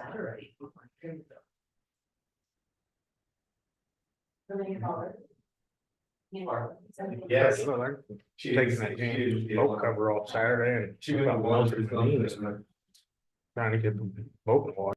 Saturday. Yes. Taking that damn boat cover off Saturday and she was about melted beans and trying to get the boat in the water.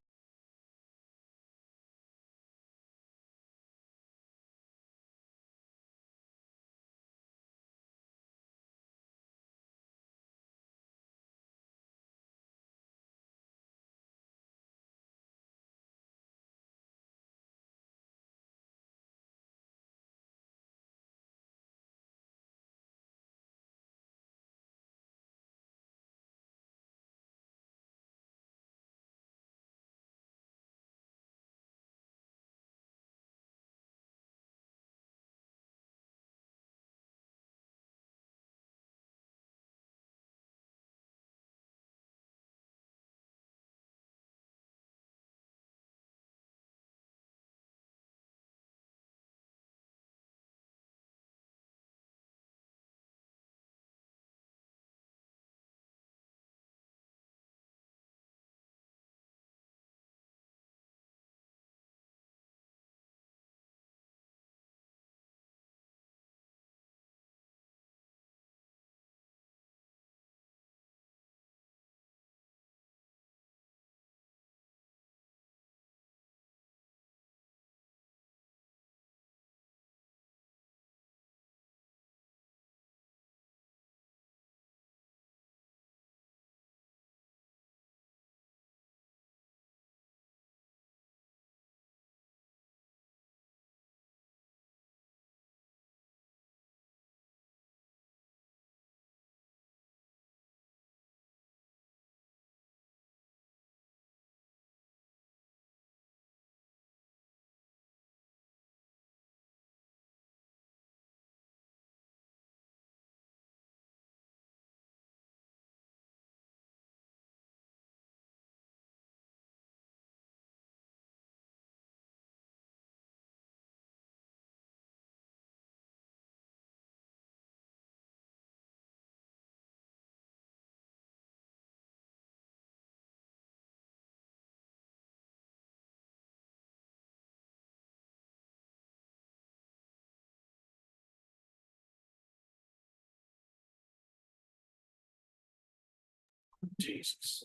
Jesus.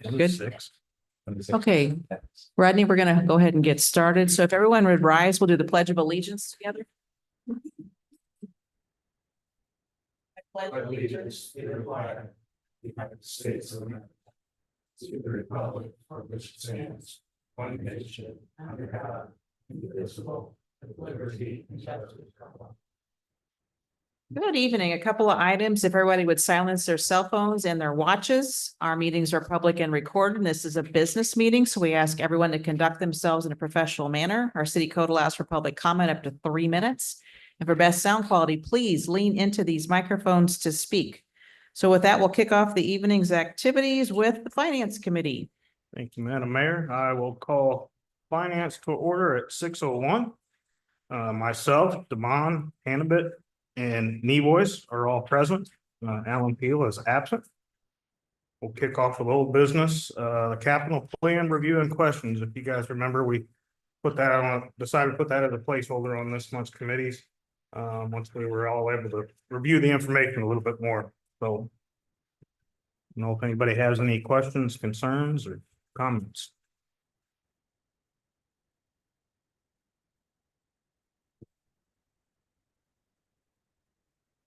Good. 26. Okay, Rodney, we're going to go ahead and get started. So if everyone would rise, we'll do the Pledge of Allegiance together. I pledge Allegiance to the flag of the United States of America, to the republic for which it stands, one nation, under God, indivisible, with liberty and justice for all. Good evening. A couple of items. If everybody would silence their cell phones and their watches. Our meetings are public and recorded. This is a business meeting, so we ask everyone to conduct themselves in a professional manner. Our city code allows for public comment up to 3 minutes. And for best sound quality, please lean into these microphones to speak. So with that, we'll kick off the evening's activities with the Finance Committee. Thank you, Madam Mayor. I will call finance to order at 6:01. Myself, Damon, Hannibit, and Nevoice are all present. Alan Peel is absent. We'll kick off with old business, the capital plan review and questions. If you guys remember, we put that on, decided to put that as a placeholder on this month's committees. Once we were all able to review the information a little bit more. So I don't know if anybody has any questions, concerns, or comments.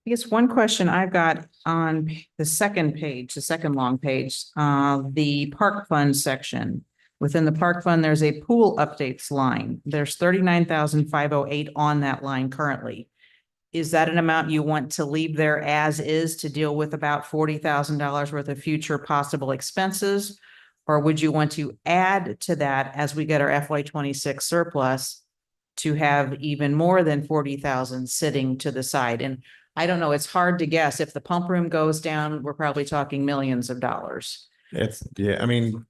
I guess one question I've got on the second page, the second long page, the park fund section. Within the park fund, there's a pool updates line. There's 39,508 on that line currently. Is that an amount you want to leave there as is to deal with about $40,000 worth of future possible expenses? Or would you want to add to that as we get our FY26 surplus to have even more than 40,000 sitting to the side? And I don't know, it's hard to guess. If the pump room goes down, we're probably talking millions of dollars. I mean,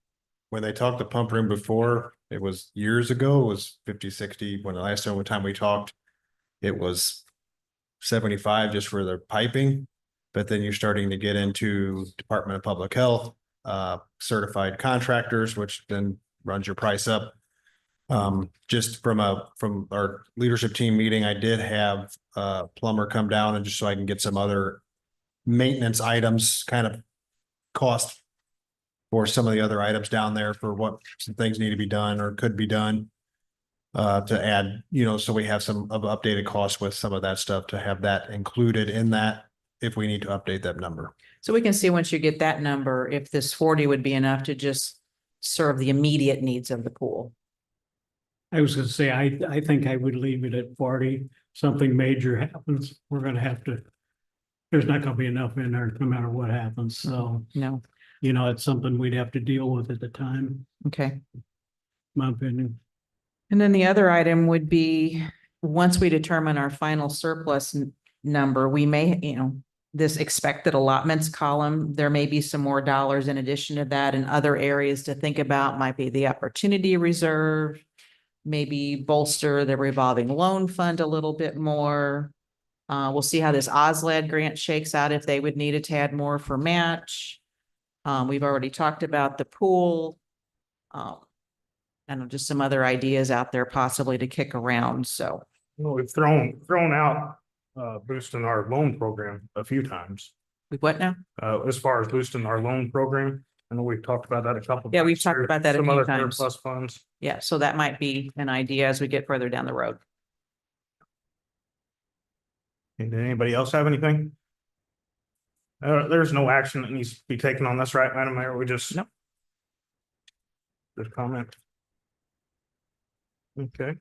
when they talked the pump room before, it was years ago, it was 50, 60. When the last time we talked, it was 75 just for the piping. But then you're starting to get into Department of Public Health, certified contractors, which then runs your price up. Just from our leadership team meeting, I did have a plumber come down and just so I can get some other maintenance items kind of cost for some of the other items down there for what some things need to be done or could be done. To add, so we have some of updated costs with some of that stuff to have that included in that if we need to update that number. So we can see once you get that number, if this 40 would be enough to just serve the immediate needs of the pool. I was gonna say, I think I would leave it at 40. Something major happens, we're gonna have to. There's not gonna be enough in there no matter what happens, so, No, it's something we'd have to deal with at the time, okay. my opinion. And then the other item would be, once we determine our final surplus number, we may, this expected allotments column, there may be some more dollars in addition to that and other areas to think about, might be the opportunity reserve, maybe bolster the revolving loan fund a little bit more. We'll see how this OSLAD grant shakes out, if they would need a tad more for match. We've already talked about the pool. And just some other ideas out there possibly to kick around, so. We've thrown out boosting our loan program a few times. What now? As far as boosting our loan program, I know we've talked about that a couple. Yeah, we've times talked here. about that a Some few other times. surplus funds. Yeah, so that might be an idea as we get further down the road. And did anybody else have anything? There's no action that needs to be taken on this, right, Madam Mayor? We just. Nope. Just comment. Okay.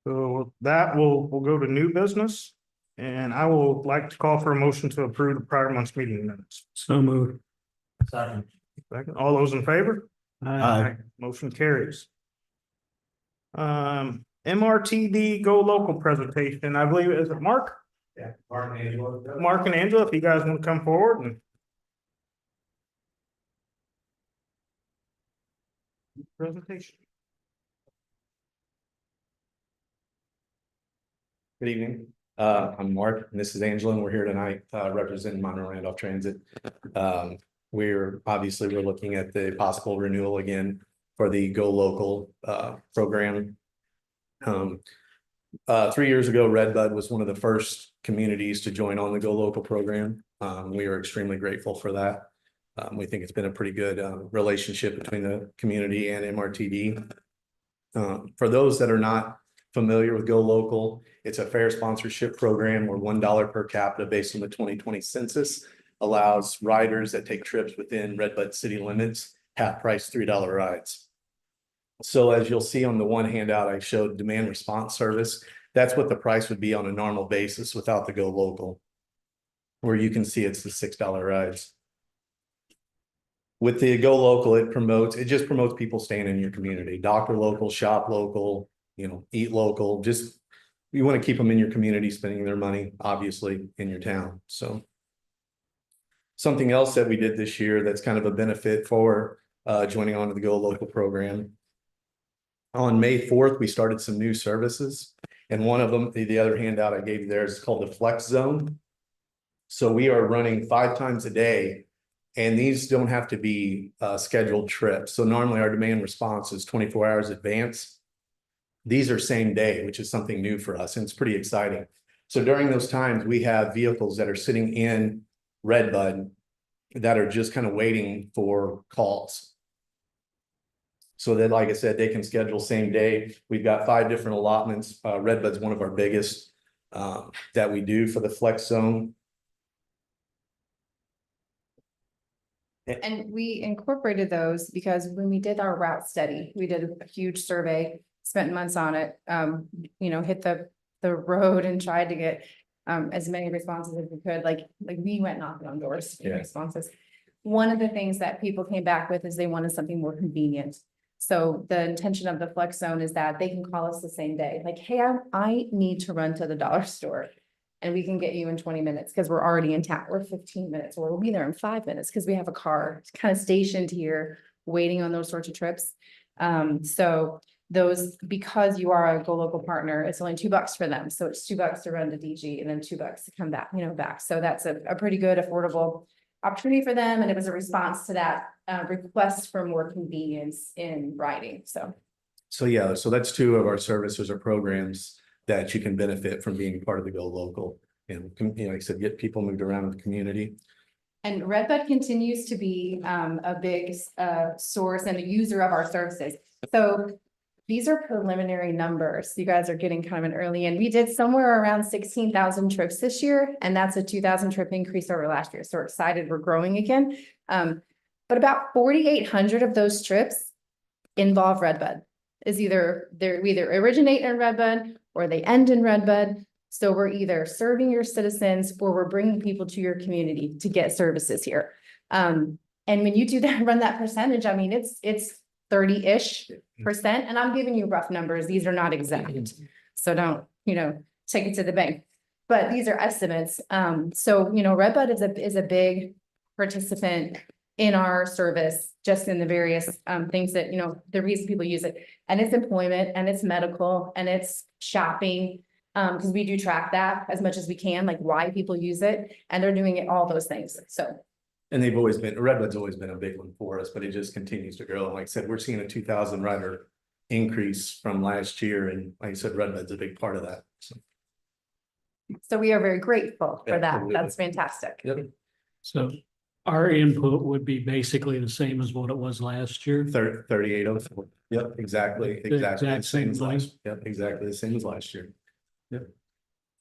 So that we'll go to new business, and I will like to call for a motion to approve the prior month's meeting minutes. So moved. Second. All those in favor? Aye. Motion carries. MRTD Go Local presentation, I believe, is it Mark? Yeah, Mark and Angela. Mark and Angela, if you guys want to come forward and. Presentation. Good evening. I'm Mark and this is Angela, and we're here tonight representing Monroe Randolph Transit. We're looking at the possible renewal again for the Go Local program. 3 years ago, Redbud was one of the first communities to join on the Go Local program. We are extremely grateful for that. We think it's been a pretty good relationship between the community and MRTD. For those that are not familiar with Go Local, it's a fair sponsorship program where $1 per capita based on the 2020 census allows riders that take trips within Redbud city limits half price $3 rides. So as you'll see on the one handout, I showed demand response service. That's what the price would be on a normal basis without the Go Local, where you can see it's the $6 rides. With the Go Local, it just promotes people staying in your community. Doctor local, shop local, eat local. Just you want to keep them in your community, spending their money, obviously, in your town. So something else that we did this year that's kind of a benefit for joining on to the Go Local program. On May 4th, we started some new services, and one of them, the other handout I gave you there, is called the Flex Zone. So we are running 5 times a day, and these don't have to be scheduled trips. So normally our demand response is 24 hours advance. These are same day, which is something new for us, and it's pretty exciting. So during those times, we have vehicles that are sitting in Redbud that are just kind of waiting for calls. So that, like I said, they can schedule same day. We've got 5 different allotments. Redbud's one of our biggest that we do for the Flex Zone. And we incorporated those because when we did our route study, we did a huge survey, spent months on it, hit the road and tried to get as many responses as we could. Like we went knocking on doors to get responses. One of the things that people came back with is they wanted something more convenient. So the intention of the Flex Zone is that they can call us the same day. Like, hey, I need to run to the dollar store. And we can get you in 20 minutes because we're already in town. We're 15 minutes, or we'll be there in 5 minutes because we have a car kind of stationed here waiting on those sorts of trips. So those, because you are a Go Local partner, it's only $2 for them. So it's $2 to run to DG and then $2 to come back, back. So that's a pretty good, affordable opportunity for them, and it was a response to that request for more convenience in riding, so. So yeah, so that's two of our services or programs that you can benefit from being part of the Go Local. And, you know, like I said, get people moved around in the community. And Redbud continues to be a big source and a user of our services. So these are preliminary numbers. You guys are getting kind of an early in. We did somewhere around 16,000 trips this year, and that's a 2,000 trip increase over last year. So we're excited we're growing again. But about 4,800 of those trips involve Redbud. We either originate in Redbud or they end in Redbud. So we're either serving your citizens or we're bringing people to your community to get services here. And when you do that, run that percentage, I mean, it's 30-ish%. And I'm giving you rough numbers. These are not exact. So don't, take it to the bank. But these are estimates. So, Redbud is a big participant in our service, just in the various things that, the reason people use it. And it's employment and it's medical and it's shopping. Because we do track that as much as we can, like why people use it, and they're doing it, all those things, so. And Redbud's always been a big one for us, but it just continues to grow. Like I said, we're seeing a 2,000 rider increase from last year, and like I said, Redbud's a big part of that, so. So we are very grateful for Yeah, that, absolutely. that's fantastic. Yep, So our input would be basically the same as what it was last year. 3804. Yep, exactly, The exactly. exact the same as same last. Yep, exactly the same as last year.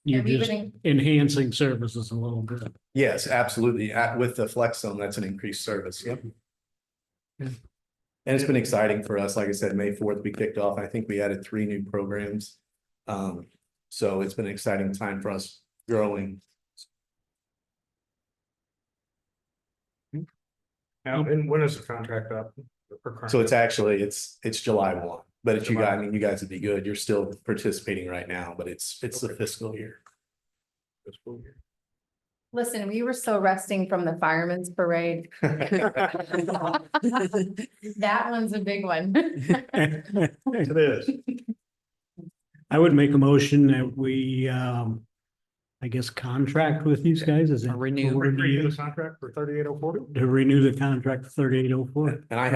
You're And we just would- enhancing services a little bit. Yes, absolutely. With the Flex Zone, that's an increased service. Yep. Yeah. And it's been exciting for us. Like I said, May 4th, we kicked off. I think we added 3 new programs. So it's been an exciting time for us growing. And when is the contract up? So it's actually, it's July 1, but it's you guys would be good. You're still participating right now, but it's the fiscal year. Listen, we were still resting from the fireman's parade. That one's a big one. It is. I would make a motion that we, I guess, contract with these guys, is it? Or renew. the word to Renew the use? contract for 3804? To renew the contract for 3804. And I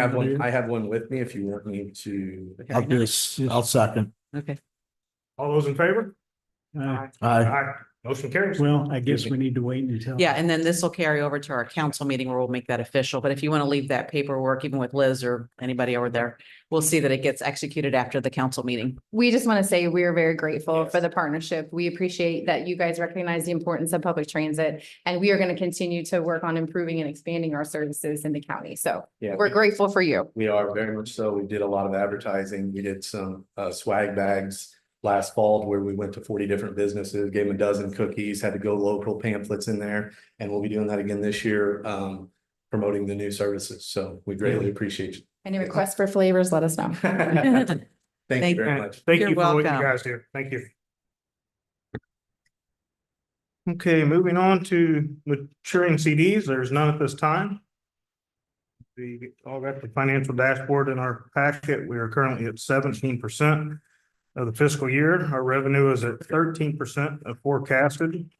have one with me if you want me to. I'll second. Okay, All those in favor? Uh, Aye. Motion carries. Well, I guess we need to wait until. yeah, and then this will carry over to our council meeting where we'll make that official, but if you want to leave that paperwork, even with Liz or anybody over there, we'll see that it gets executed after the council meeting. We just want to say we are very grateful for the partnership. We appreciate that you guys recognize the importance of public transit, and we are going to continue to work on improving and expanding our services in the county. So Yeah. we're grateful for you. We are very much so. We did a lot of advertising. We did some swag bags last fall where we went to 40 different businesses, gave them a dozen cookies, had to go local pamphlets in there. And we'll be doing that again this year, promoting the new services. So we greatly appreciate you. Any requests for flavors, let us know. Thank you Thank- very much. Thank You're you for what you welcome. guys do. Thank you. Okay, moving on to maturing CDs. There's none at this time. We all got the financial dashboard in our packet. We are currently at 17% of the fiscal year. Our revenue is at 13% of forecasted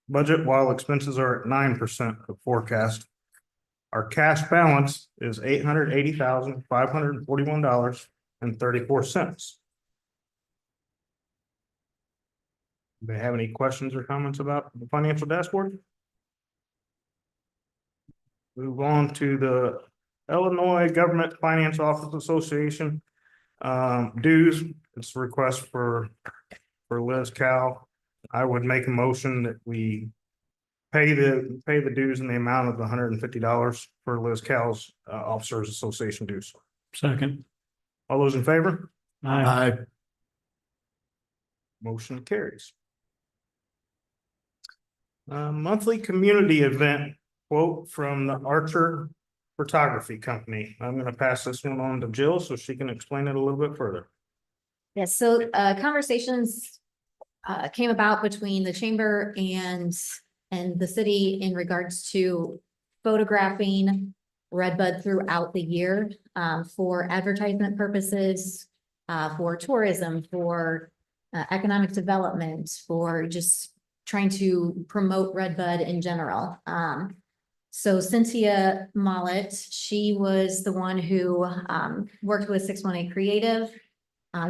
budget, while expenses are at 9% of forecast. Our cash balance is $880,541.34. Do they have any questions or comments about the financial dashboard? Move on to the Illinois Government Finance Office Association dues. It's a request for Liz Cal. I would make a motion that we pay the dues in the amount of $150 for Liz Cal's Officers Association dues. Second. All those in favor? Aye. Aye. Motion carries. Monthly community event quote from the Archer Photography Company. I'm gonna pass this one on to Jill so she can explain it a little bit further. Yes, so conversations came about between the chamber and the city in regards to photographing Redbud throughout the year for advertisement purposes, for tourism, for economic development, for just trying to promote Redbud in general. So Cynthia Mollett, she was the one who worked with 618 Creative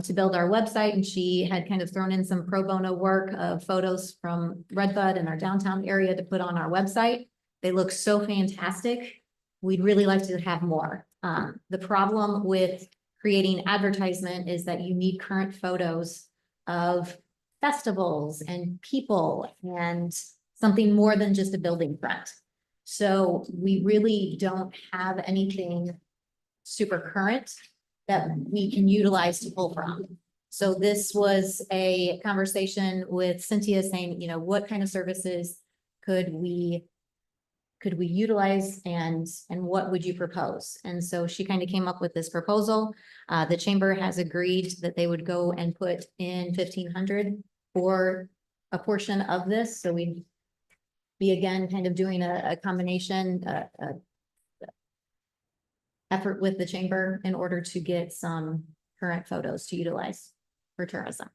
to build our website, and she had kind of thrown in some pro bono work of photos from Redbud and our downtown area to put on our website. They look so fantastic. We'd really like to have more. The problem with creating advertisement is that you need current photos of festivals and people and something more than just a building front. So we really don't have anything super current that we can utilize to pull from. So this was a conversation with Cynthia saying, you know, what kind of services could we utilize and what would you propose? And so she kind of came up with this proposal. The chamber has agreed that they would go and put in 1,500 for a portion of this. So we'd be again kind of doing a combination effort with the chamber in order to get some current photos to utilize for tourism.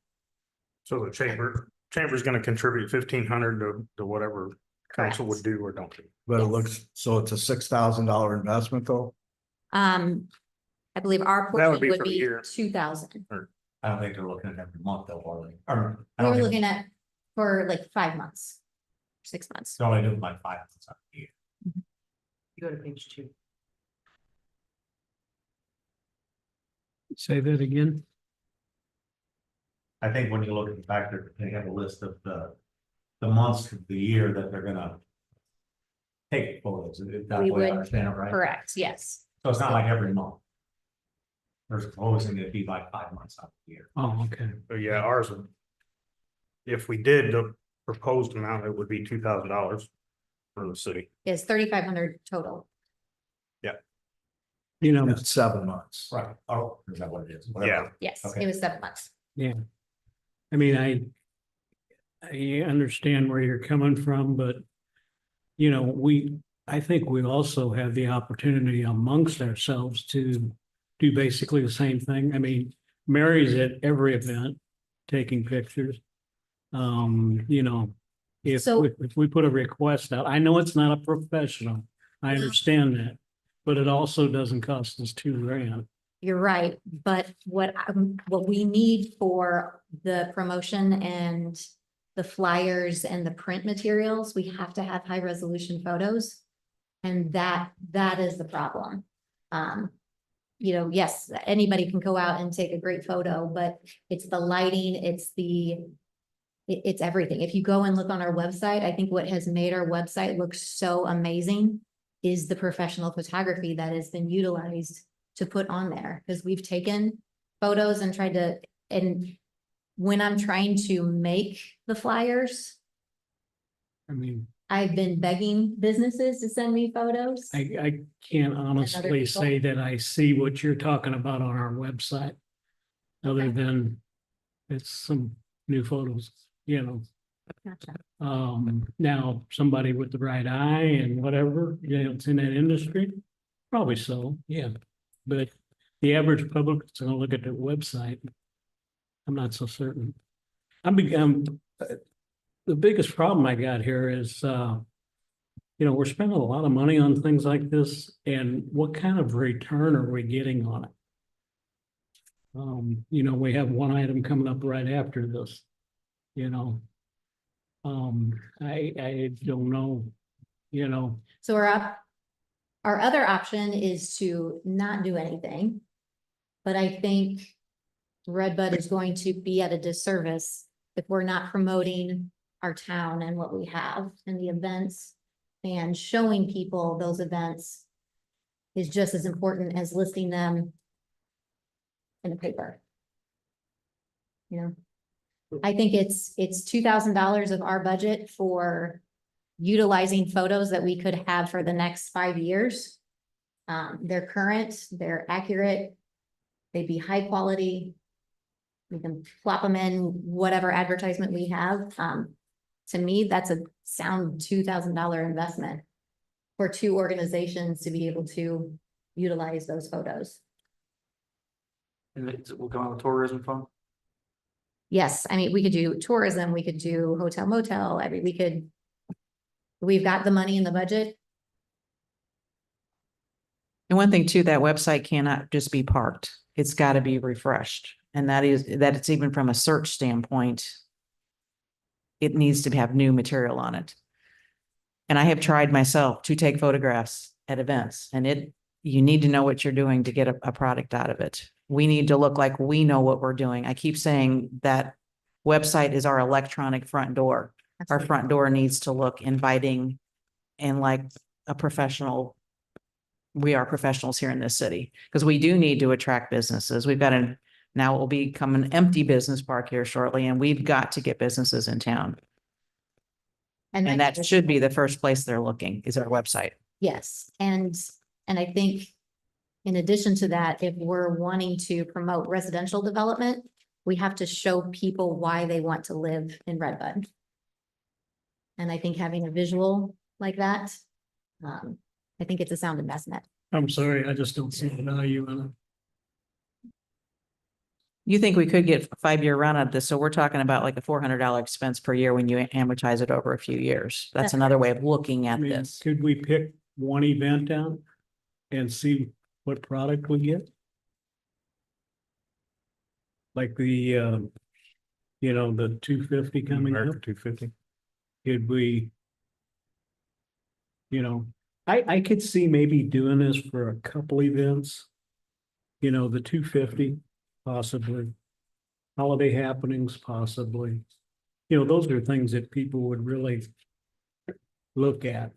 So the chamber's gonna contribute 1,500 to whatever council would do or don't do. But it Yes. looks, so it's a $6,000 investment though? I believe our That portion would be would for the be year. 2,000. I don't think they're looking at every month though, are they? Or, I We don't were think, looking at for like 5 months, 6 months. they're only doing like 5 months out of the year. You go to page 2. Say that again. I think when you look at the fact that they have a list of the months of the year that they're gonna take photos, if that's We the way I would- understand it, right? Correct, yes. So it's not like every month. They're supposing it'd be like 5 months out of the year. Oh, okay. But yeah, ours would. If we did the proposed amount, it would be $2,000 for the city. It's 3,500 total. You know, It's 7 months. Right. Oh, is that what it is? Yeah. Yes, Okay. it was 7 months. I mean, I understand where you're coming from, but you know, I think we also have the opportunity amongst ourselves to do basically the same thing. I mean, Mary's at every event taking pictures. You know, So- if we put a request out, I know it's not a professional, I understand that, but it also doesn't cost us $2,000. You're right, but what we need for the promotion and the flyers and the print materials, we have to have high resolution photos. And that is the problem. You know, yes, anybody can go out and take a great photo, but it's the lighting, it's everything. If you go and look on our website, I think what has made our website look so amazing is the professional photography that has been utilized to put on there, because we've taken photos and tried to, and when I'm trying to make the flyers, I mean, I've been begging businesses to send me photos. I can't honestly people? say that I see what you're talking about on our website. Other Okay. than it's some new photos, you know. Gotcha. Now, somebody with the right eye and whatever, you know, it's in that industry, probably so, yeah. But the average public is gonna look at the website. I'm not so certain. The biggest problem I got here is, you know, we're spending a lot of money on things like this, and what kind of return are we getting on it? You know, we have one item coming up right after this, you know. I don't know, you know, So our other option is to not do anything. But I think Redbud is going to be at a disservice if we're not promoting our town and what we have and the events. And showing people those events is just as important as listing them in the paper. You know, I think it's $2,000 of our budget for utilizing photos that we could have for the next 5 years. They're current, they're accurate, they'd be high quality. We can plop them in whatever advertisement we have. To me, that's a sound $2,000 investment for 2 organizations to be able to utilize those photos. And it will come out of the tourism fund? Yes, I mean, we could do tourism, we could do hotel motel, we've got the money in the budget And one thing too, that website cannot just be parked. It's got to be refreshed. And that it's even from a search standpoint. It needs to have new material on it. And I have tried myself to take photographs at events and you need to know what you're doing to get a product out of it. We need to look like we know what we're doing. I keep saying that website is our electronic front door. Our front door needs to look inviting and like a professional. We are professionals here in this city because we do need to attract businesses. We've got now it will become an empty business park here shortly, and we've got to get businesses in town. And that should be the first place they're looking is our website. Yes, and I think in addition to that, if we're wanting to promote residential development, we have to show people why they want to live in Redbud. And I think having a visual like that, I think it's a sound investment. I'm sorry, I just don't see the value in it. You think we could get a 5-year run of this? So we're talking about like a $400 expense per year when you amortize it over a few years. That's That's another way of looking I at mean, this. could we pick one event out and see what product we get? Like the, the 250 coming up, America 250. could we? I could see maybe doing this for a couple events. The 250 possibly, holiday happenings possibly. Those are things that people would really look at,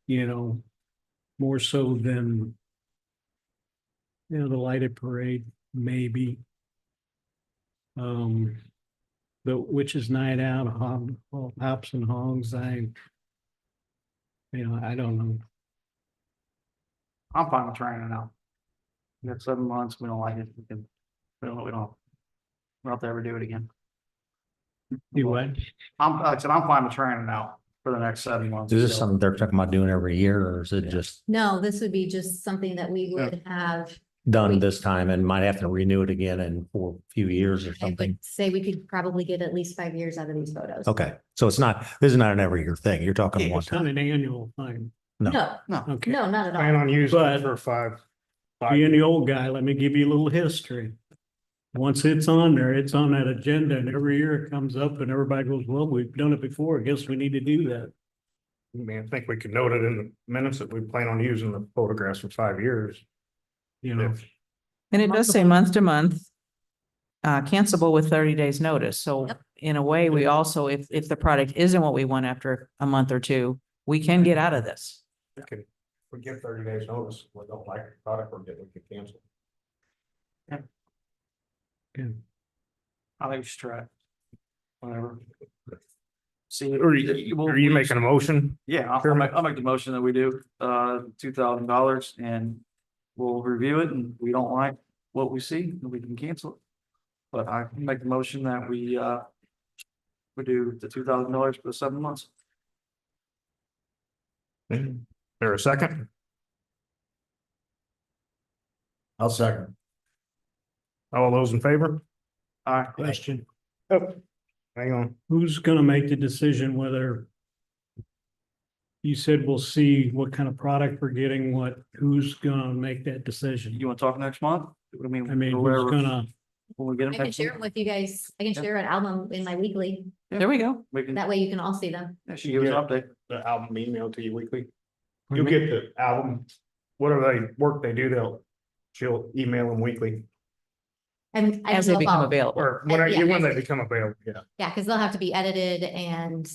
more so than, the lighted parade, maybe. The Witches Night Out, Hops and Hogs, I don't know. I'm fine with trying it out. We got 7 months, we don't like it, we don't, we don't have to ever do it again. Do what? Like I said, I'm fine with trying it out for the next 7 months. Is this So, something they're talking about doing every year, or is it just No, this would be just something that we would have. done this time and might have to renew it again for a few years or I something? would say we could probably get at least 5 years out of these photos. Okay, so this is not an every year thing. You're talking one It's not time. an annual thing. No, Okay. no, not at Plan all. on using But- it for five. Being the old guy, let me give you a little history. Once it's on there, it's on that agenda and every year it comes up and everybody goes, well, we've done it before. I guess we need to do that. I mean, I think we could note it in the minutes that we plan on using the photographs for 5 years. If- And it does say month to month. Cancelable with 30 days notice. So Yep. in a way, we also, if the product isn't what we want after a month or two, we can get out of this. We give 30 days notice, we don't like the product, we can cancel. I think we should try it. Whatever. See. Are you making a motion? Yeah, I'll make the motion that we do, $2,000 and we'll review it and we don't like what we see, then we can cancel it. But I can make the motion that we do the $2,000 for the 7 months. There a second? I'll second. All those in favor? All right. Question, Oh, hang on. who's gonna make the decision whether you said we'll see what kind of product we're getting, who's gonna make that decision? You want to talk next month? I mean, who's whatever, gonna, when we get I them can next share week, them with you guys. I can share an album in my weekly. There we go. we can, That way you can all see them. yeah, she gives us an update. The album emailed to you weekly. Pardon You'll me? get the album, whatever they do, she'll email them weekly, And I As don't they know if become I'll- available. or Yeah, when they as- become available, yeah. Yeah, because they'll have to be edited and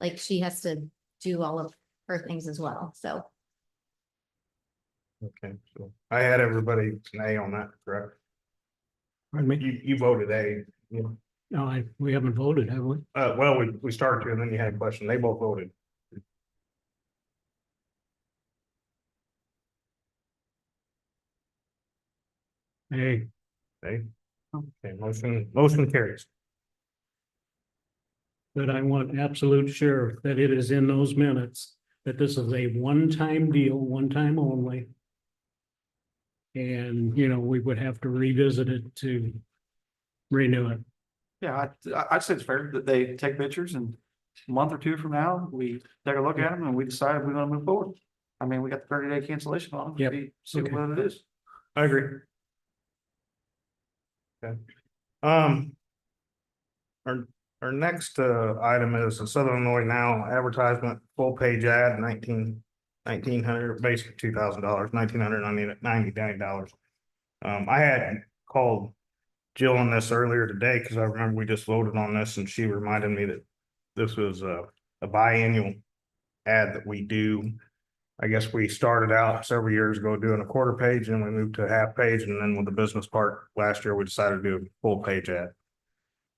like she has to do all of her things as well. So Okay, so I had everybody an A on that, correct? pardon me? You voted A, No, we haven't voted, have we? well, we started to, and then you had a question, they both voted. Hey, Okay, motion carries. but I want absolute sure that it is in those minutes, that this is a one-time deal, one time only. And, we would have to revisit it to renew it. Yeah, I'd say it's fair that they take pictures and a month or two from now, we take a look at them and we decide if we want to move forward. I mean, we got the 30-day cancellation on. Yep. See Okay. what it is. I agree. Okay. Our next item is the Southern Illinois Now advertisement, full page ad, $1,900, basically $2,000, $1,999. I had called Jill on this earlier today because I remember we just voted on this and she reminded me that this was a biannual ad that we do. I guess we started out several years ago doing a quarter page and we moved to a half page, and then with the business park last year, we decided to do a full page ad.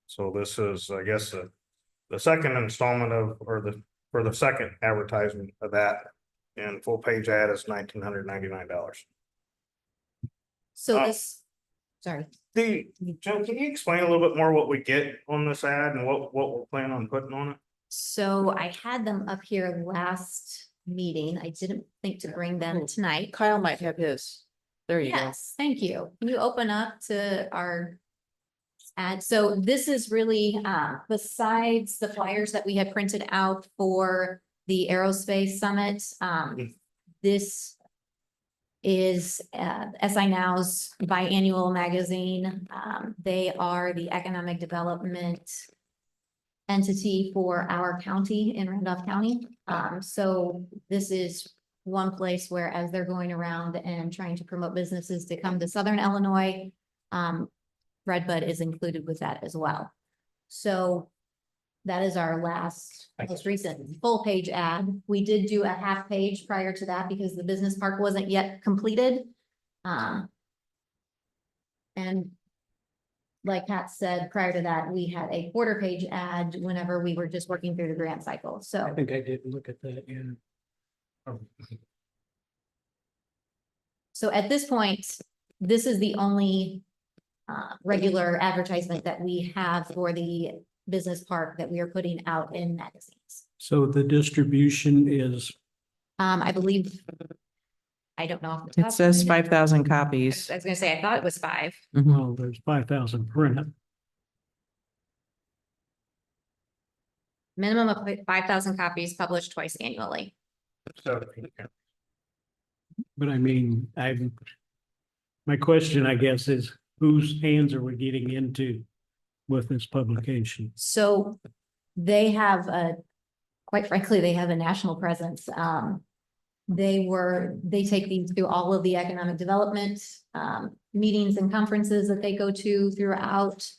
So this is, I guess, the second installment of, for the second advertisement of that. And full page ad is $1,999. So Oh. this, sorry. Joe, can you explain a little bit more what we get on this ad and what we're planning on putting on it? So I had them up here last meeting. I didn't think to bring them tonight. Kyle might have his. There you go. Yes, thank you. Can you open up to our ad? So this is really, besides the flyers that we had printed out for the Aerospace Summit, this is SI Now's biannual magazine. They are the economic development entity for our county in Randolph County. So this is one place where, as they're going around and trying to promote businesses to come to Southern Illinois, Redbud is included with that as well. So that is our most recent full page ad. We did do a half page prior to that because the business park wasn't yet completed. And like Pat said, prior to that, we had a quarter page ad whenever we were just working through the grant cycle. I So think I did look at that, yeah. So at this point, this is the only regular advertisement that we have for the business park that we are putting out in magazines. So the distribution is, I believe, I don't know. off the top It of says my head. 5,000 I copies. was gonna say, I thought it was 5. well, there's 5,000 printed. Minimum of 5,000 copies published twice annually. So, But I mean, my question, I guess, is whose hands are we getting into with this publication? So they have quite frankly, they have a national presence. They take these to all of the economic development meetings and conferences that they go to throughout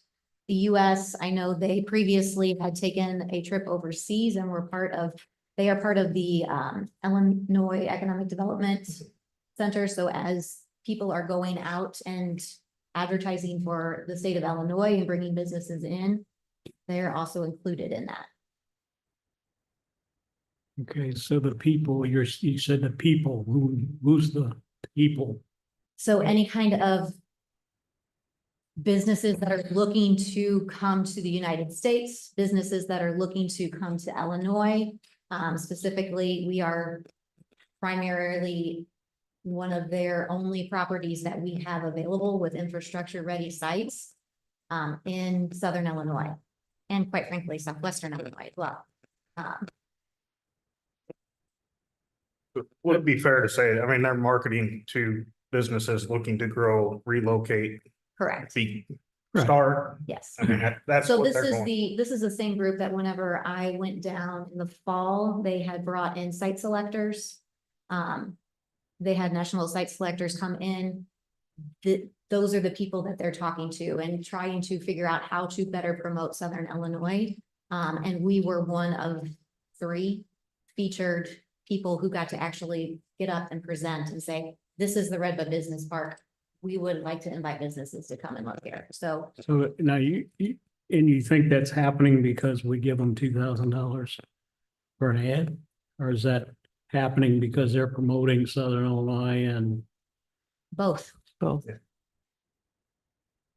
the US. I know they previously had taken a trip overseas and they are part of the Illinois Economic Development Center. So as people are going out and advertising for the state of Illinois and bringing businesses in, they're also included in that. Okay, so the people, you said the people, who's the people? So any kind of businesses that are looking to come to the United States, businesses that are looking to come to Illinois. Specifically, we are primarily one of their only properties that we have available with infrastructure ready sites in Southern Illinois and quite frankly, Southwestern Illinois as well. would it be fair to say, I mean, they're marketing to businesses looking to grow, relocate, Correct. start. Yes. I mean, that's So what this they're is going. this is the same group that whenever I went down in the fall, they had brought in site selectors. They had national site selectors come in. Those are the people that they're talking to and trying to figure out how to better promote Southern Illinois. And we were one of 3 featured people who got to actually get up and present and say, this is the Redbud Business Park. We would like to invite businesses to come and look here. So So now you think that's happening because we give them $2,000 for an ad? Or is that happening because they're promoting Southern Illinois and both, Both.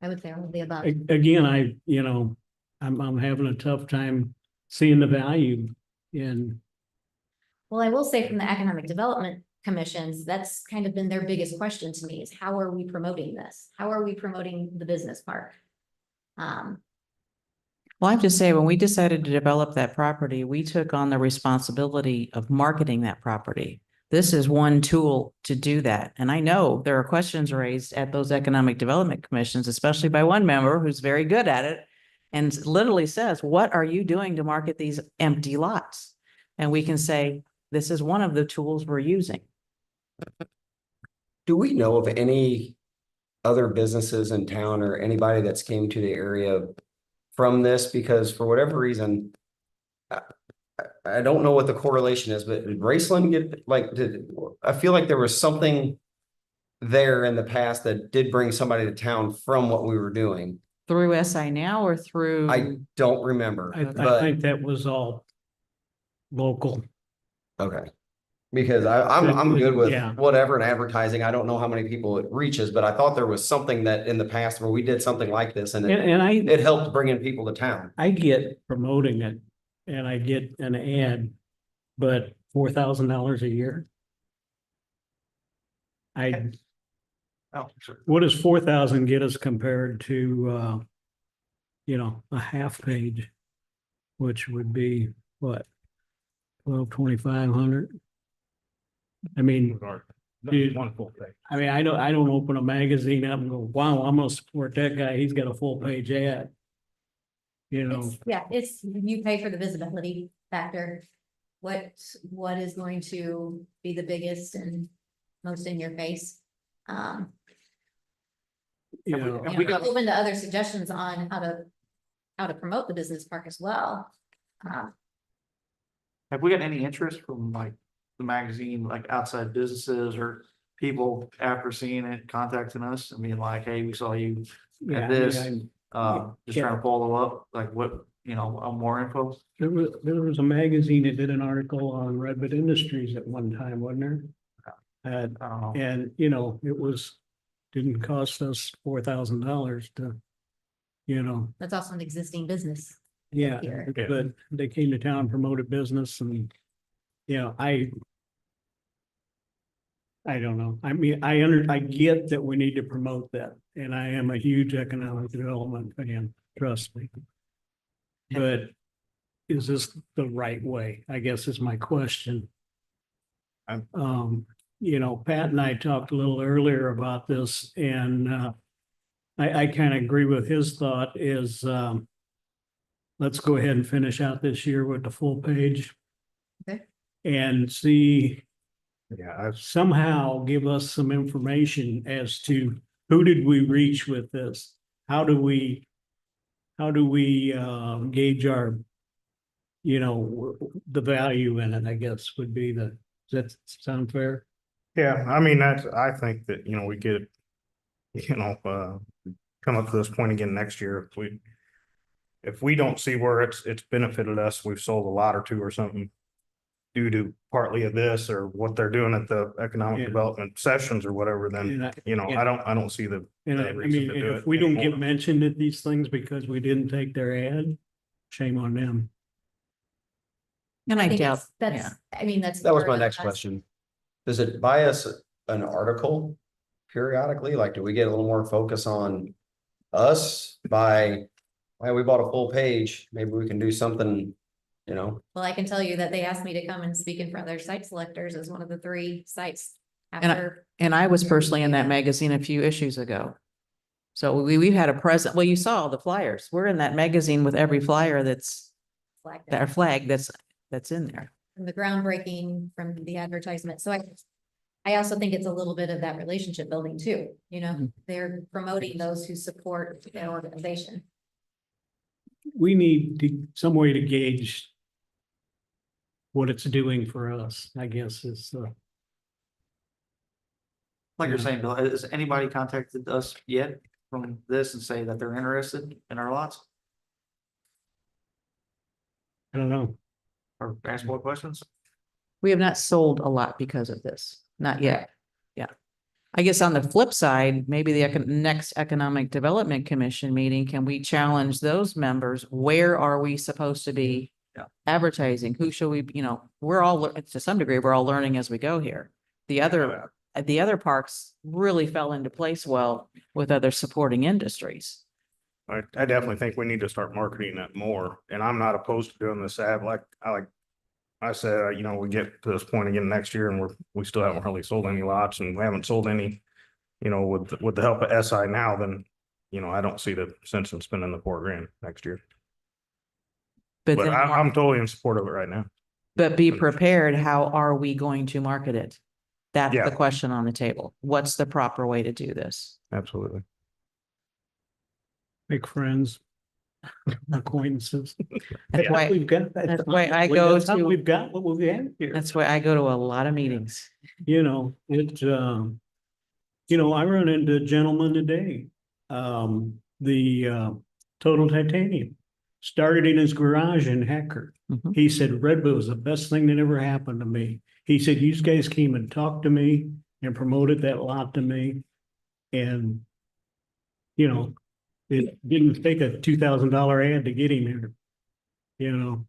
I would say all of the above. again, I'm having a tough time seeing the value in, Well, I will say from the Economic Development Commissions, that's kind of been their biggest question to me is how are we promoting this? How are we promoting the business park? Well, I have to say, when we decided to develop that property, we took on the responsibility of marketing that property. This is one tool to do that. And I know there are questions raised at those economic development commissions, especially by one member who's very good at it. And literally says, what are you doing to market these empty lots? And we can say, this is one of the tools we're using. Do we know of any other businesses in town or anybody that's came to the area from this? Because for whatever reason, I don't know what the correlation is, but did Raceland get, like, I feel like there was something there in the past that did bring somebody to town from what we were doing. Through SI now or through? I don't remember, I but, think that was all local. okay. Because I'm good with Yeah. whatever in advertising. I don't know how many people it reaches, but I thought there was something that in the past where we did something like this and And I, it helped bring in people to town. I get promoting it and I get an ad, but $4,000 a year. Oh, sure. What does 4,000 get us compared to, a half page? Which would be what? 2,500? I mean, Dude. One full page. I don't open a magazine up and go, wow, I'm gonna support that guy. He's got a full page ad. You pay for the visibility factor. What is going to be the biggest and most in your face? You know, And we got- Open to other suggestions on how to promote the business park as well. Have we got any interest from like the magazine, like outside businesses or people after seeing it contacting us? I mean, like, hey, we saw you yeah, at I this, mean, just trying to follow up, like what, more info? there was a magazine that did an article on Redwood Industries at one time, wasn't there? I don't know. And, it didn't cost us $4,000 to, That's also an existing business. yeah, Here. but they came to town, promoted business and, I don't know. I mean, I get that we need to promote that and I am a huge economic development fan, trust me. But is this the right way? I guess is my question. Pat and I talked a little earlier about this and I kind of agree with his thought is let's go ahead and finish out this year with the full page. Okay. And see, Yeah, somehow give us some information as to who did we reach with this? How do we gauge our, the value in it, I guess would be does that sound fair? Yeah, I mean, I think that, we get, come up to this point again next year, if we don't see where it's benefited us, we've sold a lot or two or something due to partly of this or what they're doing at the economic Yeah. development sessions or whatever, then, I don't see the. And any reason to do if it we don't get anymore. mentioned at these things because we didn't take their ad, shame on them. And I think doubt, That's, yeah. I mean, that's. That was part my of next us. question. Does it buy us an article periodically? Like, do we get a little more focus on us by, well, we bought a full page, maybe we can do something, Well, I can tell you that they asked me to come and speak in front of their site selectors as one of the 3 sites And after. And I was personally in that magazine a few issues ago. So we've had a present, well, you saw the flyers. We're in that magazine with every flyer that's, flag our flag that's in there. from the groundbreaking from the advertisement. So I also think it's a little bit of that relationship building too, they're promoting those who support their organization. We need some way to gauge what it's doing for us, I guess is, Like you're Yeah. saying, Bill, has anybody contacted us yet from this and say that they're interested in our lots I don't know. or ask more questions? We have not sold a lot because of this, not yet. Yeah. I guess on the flip side, maybe the next Economic Development Commission meeting, can we challenge those members? Where are we supposed to be Yeah. advertising? Who should we, we're all, to some degree, we're all learning as we go here. The other parks really fell into place well with other supporting industries. I definitely think we need to start marketing that more, and I'm not opposed to doing this ad, I like I said, you know, we get to this point again next year and we still haven't really sold any lots and we haven't sold any, you know, with the help of SI now, then, you know, I don't see the sense in spending the $4,000 next year. But then I'm totally in support of it right now. But be prepared, how are we going to market it? That's Yeah. the question on the table. What's the proper way to do this? Absolutely. Make friends, acquaintances. That's why, We've got. that's why I go That's how to- We've got what we've had here. that's why I go to a lot of meetings. You know, I run into a gentleman today. The Total Titanium started in his garage in Hecker. Mhm. He said Redwood was the best thing that ever happened to me. He said, you guys came and talked to me and promoted that lot to me. And, you know, it didn't take a $2,000 ad to get him here. You know,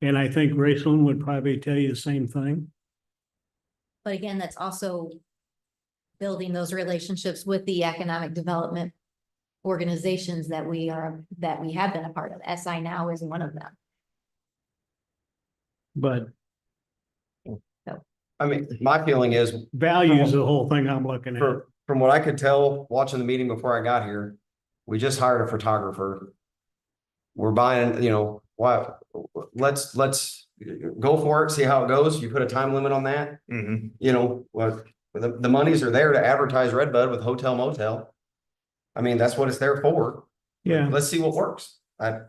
and I think Graceland would probably tell you the same thing. But again, that's also building those relationships with the economic development organizations that we have been a part of. SI now is one of them. But I mean, my feeling is, value is the whole thing I'm looking at. from what I could tell, watching the meeting before I got here, we just hired a photographer. We're buying, let's go for it, see how it goes. You put a time limit on that. Mhm. What, the monies are there to advertise Redbud with hotel motel. I mean, that's what it's there for. Yeah. Let's see what works. I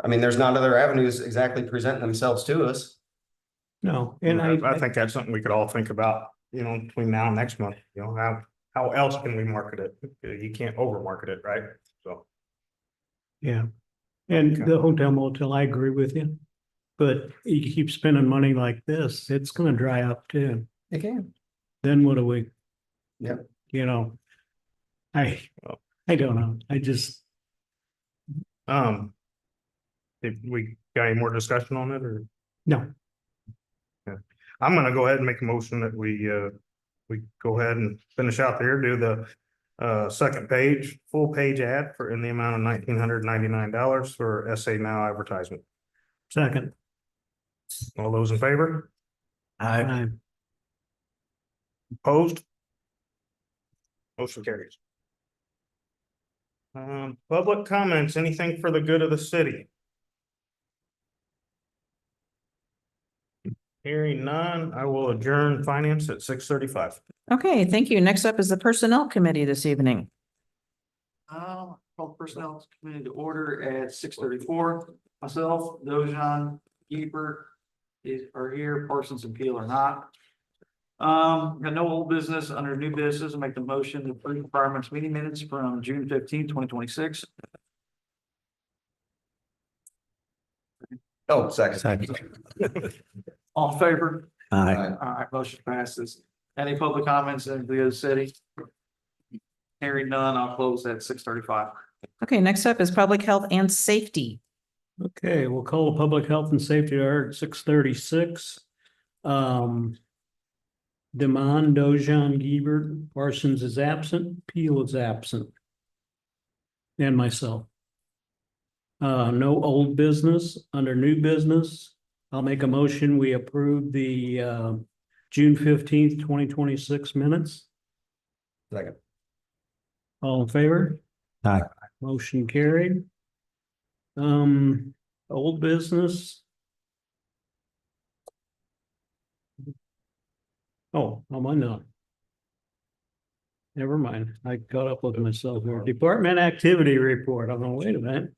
mean, there's not other avenues exactly presenting themselves to us. No, and I think that's something we could all think about, you know, between now and next month, you know, how else can we market it? You can't over market it, right? So. yeah. And the hotel motel, I agree with you. But you keep spending money like this, it's gonna dry up too. It can. Then what do we? Yep. You know, I don't know. I just, If we got any more discussion on it or? no, I'm gonna go ahead and make a motion that we go ahead and finish out there, do the second page, full page ad for in the amount of $1,999 for SA Now advertisement. second. All those in favor? I Opposed? Motion carries. Public comments, anything for the good of the city? Hearing none, I will adjourn finance at 6:35. Okay, thank you. Next up is the Personnel Committee this evening. Call personnel committee to order at 6:34. Myself, Dojan, Keeper are here, Parsons and Peel are not. Got no old business. Under new business, I make the motion to approve requirements meeting minutes from June 15, 2026. Oh, second. All in favor? Aye. All right, motion passes. Any public comments in the city? Hearing none, I'll close at 6:35. Okay, next up is Public Health and Safety. Okay, we'll call the public health and safety order at 6:36. Demond, Dojan, Giebert, Parsons is absent, Peel is absent. And myself. No old business. Under new business, I'll make a motion. We approve the June 15th, 2026 minutes. Second. All in favor? Aye. Motion carried. Old business. Oh, I'm unknown. Never mind. I caught up with myself here. Department activity report. I'm gonna wait a minute.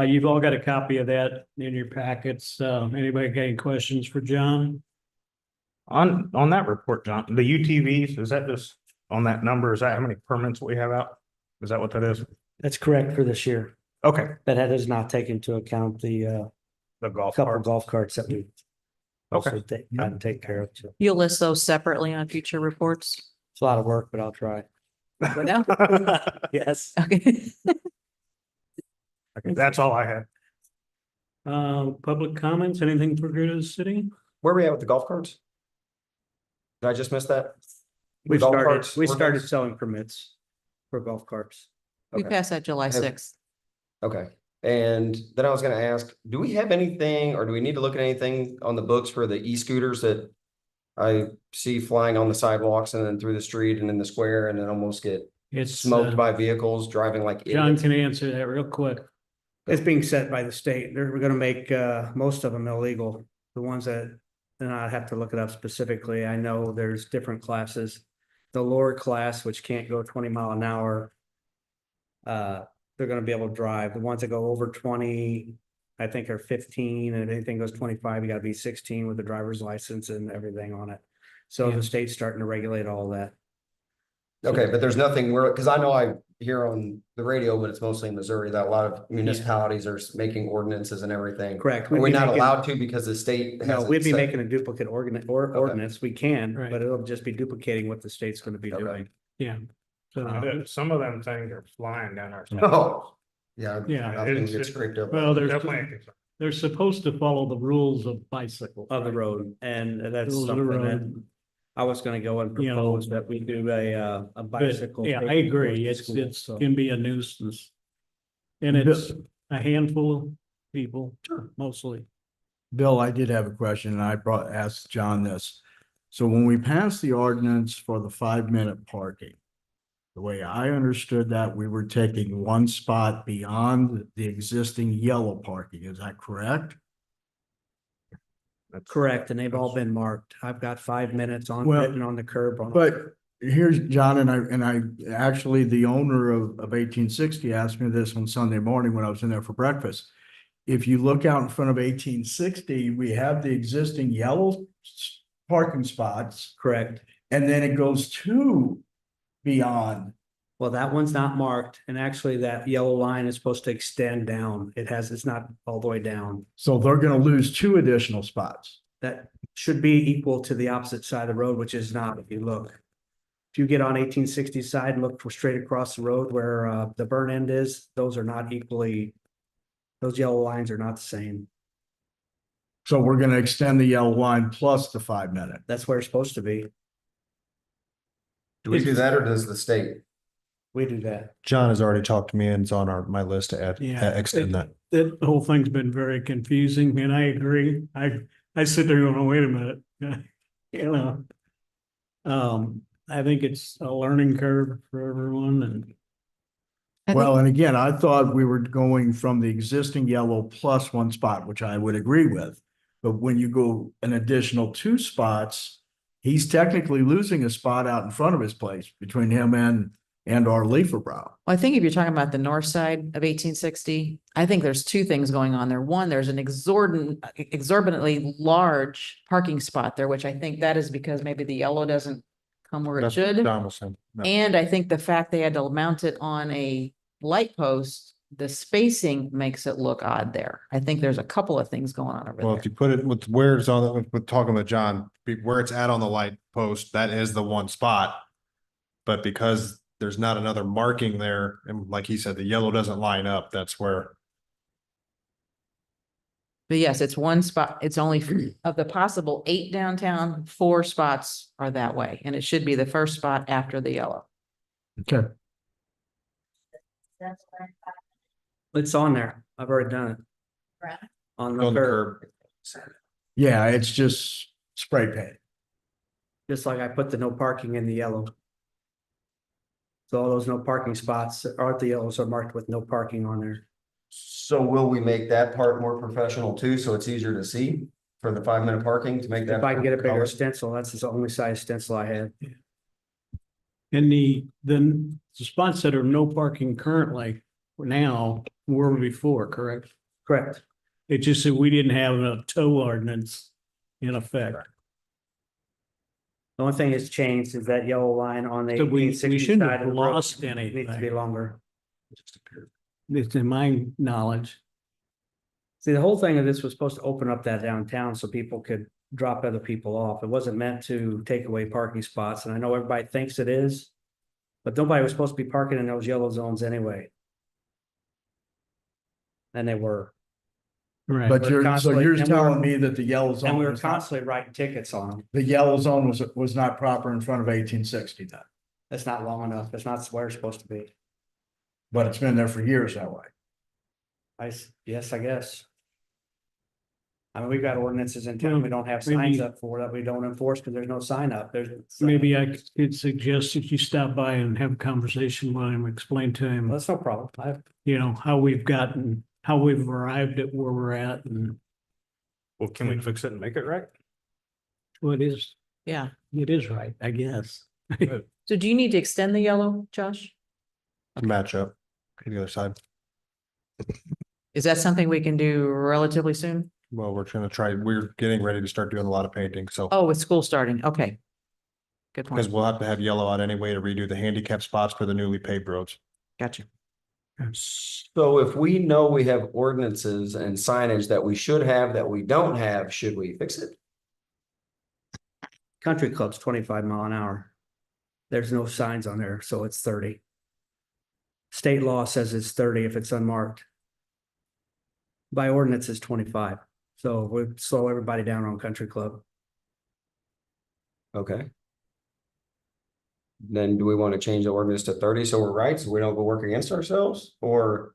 You've all got a copy of that in your packets. Anybody got any questions for John? On that report, John, the UTVs, is that just on that number? Is that how many permits we have out? Is that what that is? That's correct for this year, Okay, but that does not take into account the the golf couple cart. golf carts that we also Okay. take care of too. You'll list those separately on future reports. It's a lot of work, but I'll try. But no? Yes. Okay. Okay, that's all I had. Public comments, anything for good of the city? Where are we at with the golf carts? Did I just miss that? We Golf started, carts, we we're started next. selling permits for golf carts. We Okay. passed that July Have- 6th. Okay, And then I was gonna ask, do we have anything, or do we need to look at anything on the books for the e-scooters that I see flying on the sidewalks and then through the street and in the square and then almost get It's, smoked by vehicles driving like John idiots? can answer that real quick. It's being set by the state. We're gonna make most of them illegal. The ones that, and I have to look it up specifically. I know there's different classes. The lower class, which can't go 20 miles an hour. They're gonna be able to drive. The ones that go over 20, I think are 15, and if anything goes 25, you gotta be 16 with a driver's license and everything on it. So Yeah. the state's starting to regulate all that. Okay, but there's nothing where, because I know I hear on the radio, but it's mostly in Missouri, that a lot of municipalities are making ordinances and everything. Correct. Are we not allowed to because the state No, hasn't we'd be set- making a duplicate ordinance. We can, Right. but it'll just be duplicating what the state's gonna be Okay. doing. Yeah. So, Some of them things are flying down our. Oh, yeah. Yeah. Nothing It's- gets scraped up. well, Definitely a concern. they're supposed to follow the rules of bicycle. Of the road, and that's Rules of the something that road. I was gonna go and You know, propose that we do a But, bicycle. yeah, I safety agree. course to It's, school, it's, so. can be a nuisance. And it's a handful of people, mostly. Bill, I did have a question and asked John this. So when we passed the ordinance for the 5-minute parking, the way I understood that, we were taking one spot beyond the existing yellow parking. Is that correct? Correct, and they've all been marked. I've got 5 minutes on, Well, written on the curb. But here's John, and I actually, the owner of 1860 asked me this on Sunday morning when I was in there for breakfast. If you look out in front of 1860, we have the existing yellow parking spots, Correct. and then it goes to beyond. Well, that one's not marked, and actually that yellow line is supposed to extend down. It's not all the way down. So they're gonna lose 2 additional spots. That should be equal to the opposite side of the road, which is not, if you look. If you get on 1860 side and look for straight across the road where the burn end is, those are not equally. Those yellow lines are not the same. So we're gonna extend the yellow line plus the 5-minute. That's where it's supposed to be. Do we do that or does the state? We do that. John has already talked to me and it's on my list to Yeah. extend that. That whole thing's been very confusing and I agree. I sit there going, oh, wait a minute. You know. I think it's a learning curve for everyone and Well, and again, I thought we were going from the existing yellow plus 1 spot, which I would agree with. But when you go an additional 2 spots, he's technically losing a spot out in front of his place between him and our Leafer Brow. I think if you're talking about the north side of 1860, I think there's 2 things going on there. One, there's an exorbitantly large parking spot there, which I think that is because maybe the yellow doesn't come where it That's should. John was saying. No. And I think the fact they had to mount it on a light post, the spacing makes it look odd there. I think there's a couple of things going on over Well, there. if you put it with where it's on, with talking with John, where it's at on the light post, that is the 1 spot. But because there's not another marking there, and like he said, the yellow doesn't line up, that's where. But yes, it's 1 spot. It's only of the possible 8 downtown, 4 spots are that way. And it should be the first spot after the yellow. Okay. It's on there. I've already done it. Right. On the On the curb, Yeah, it's just spray paint. just like I put the no parking in the yellow. So all those no parking spots are the yellows are marked with no parking on there. So will we make that part more professional too, so it's easier to see for the 5-minute parking to make that? If I can get a bigger color? stencil, that's the only size stencil I have. and the spots that are no parking currently now were before, correct? Correct. It just said we didn't have a tow ordinance in effect. The only thing that's changed is that yellow line on the So we 1860 shouldn't side have of the road lost needs to be anything. longer. It's in my knowledge. See, the whole thing of this was supposed to open up that downtown so people could drop other people off. It wasn't meant to take away parking spots, and I know everybody thinks it is. But nobody was supposed to be parking in those yellow zones anyway. And they were, Right. But We're you're constantly- and we were- telling me that the yellow and we were zone, constantly writing tickets on them. the yellow zone was not proper in front of 1860 then, That's not long enough. That's not where it's supposed to be. but it's been there for years that way. Yes, I guess. I mean, we've got ordinances in town we don't have signs Maybe- up for that we don't enforce because there's no sign up. There's. Maybe I could suggest that you stop by and have a conversation with him, explain to Well, him, that's no problem. you know, how we've arrived at where we're at and Well, can we fix it and make it right? what is, Yeah. it is right, I guess. So do you need to extend the yellow, Josh? Match up to the other side. Is that something we can do relatively soon? Well, we're getting ready to start doing a lot of painting, so. Oh, with school starting. Okay. Good Because point. we'll have to have yellow out anyway to redo the handicap spots for the newly paved roads. Gotcha. So if we know we have ordinances and signage that we should have, that we don't have, should we fix it? Country Club's 25 mph. There's no signs on there, so it's 30. State law says it's 30 if it's unmarked. By ordinance it's 25, so we'll slow everybody down on Country Club. Okay. Then do we want to change the ordinance to 30 so we're right, so we don't go work against ourselves? Or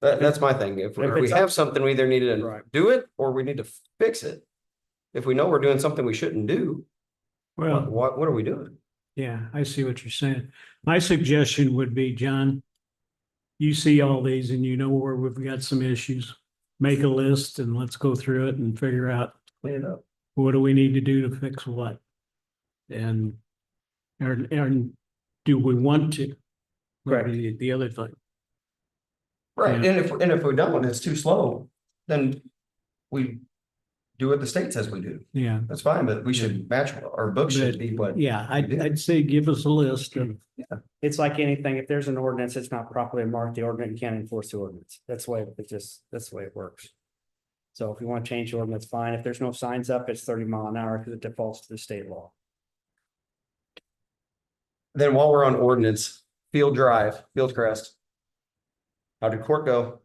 that's my thing. If we it's have something, we either need to Right. do it or we need to fix it. If we know we're doing something we shouldn't do, Well, what are we doing? yeah, I see what you're saying. My suggestion would be, John, you see all these and you know where we've got some issues. Make a list and let's go through it and figure out Clean it up. what do we need to do to fix what? And do we want to? Correct. The other thing. Right, Yeah. and if we don't, and it's too slow, then we do what the state says we do. Yeah, That's fine, but we should match, our book should be what. yeah, I'd say give us a list of, It's like anything, if there's an ordinance, it's not properly marked, the ordinance, you can't enforce the ordinance. That's the way that's the way it works. So if you want to change the ordinance, fine. If there's no signs up, it's 30 mph because it defaults to the state law. Then while we're on ordinance, Field Drive, Fieldcrest. How did court go?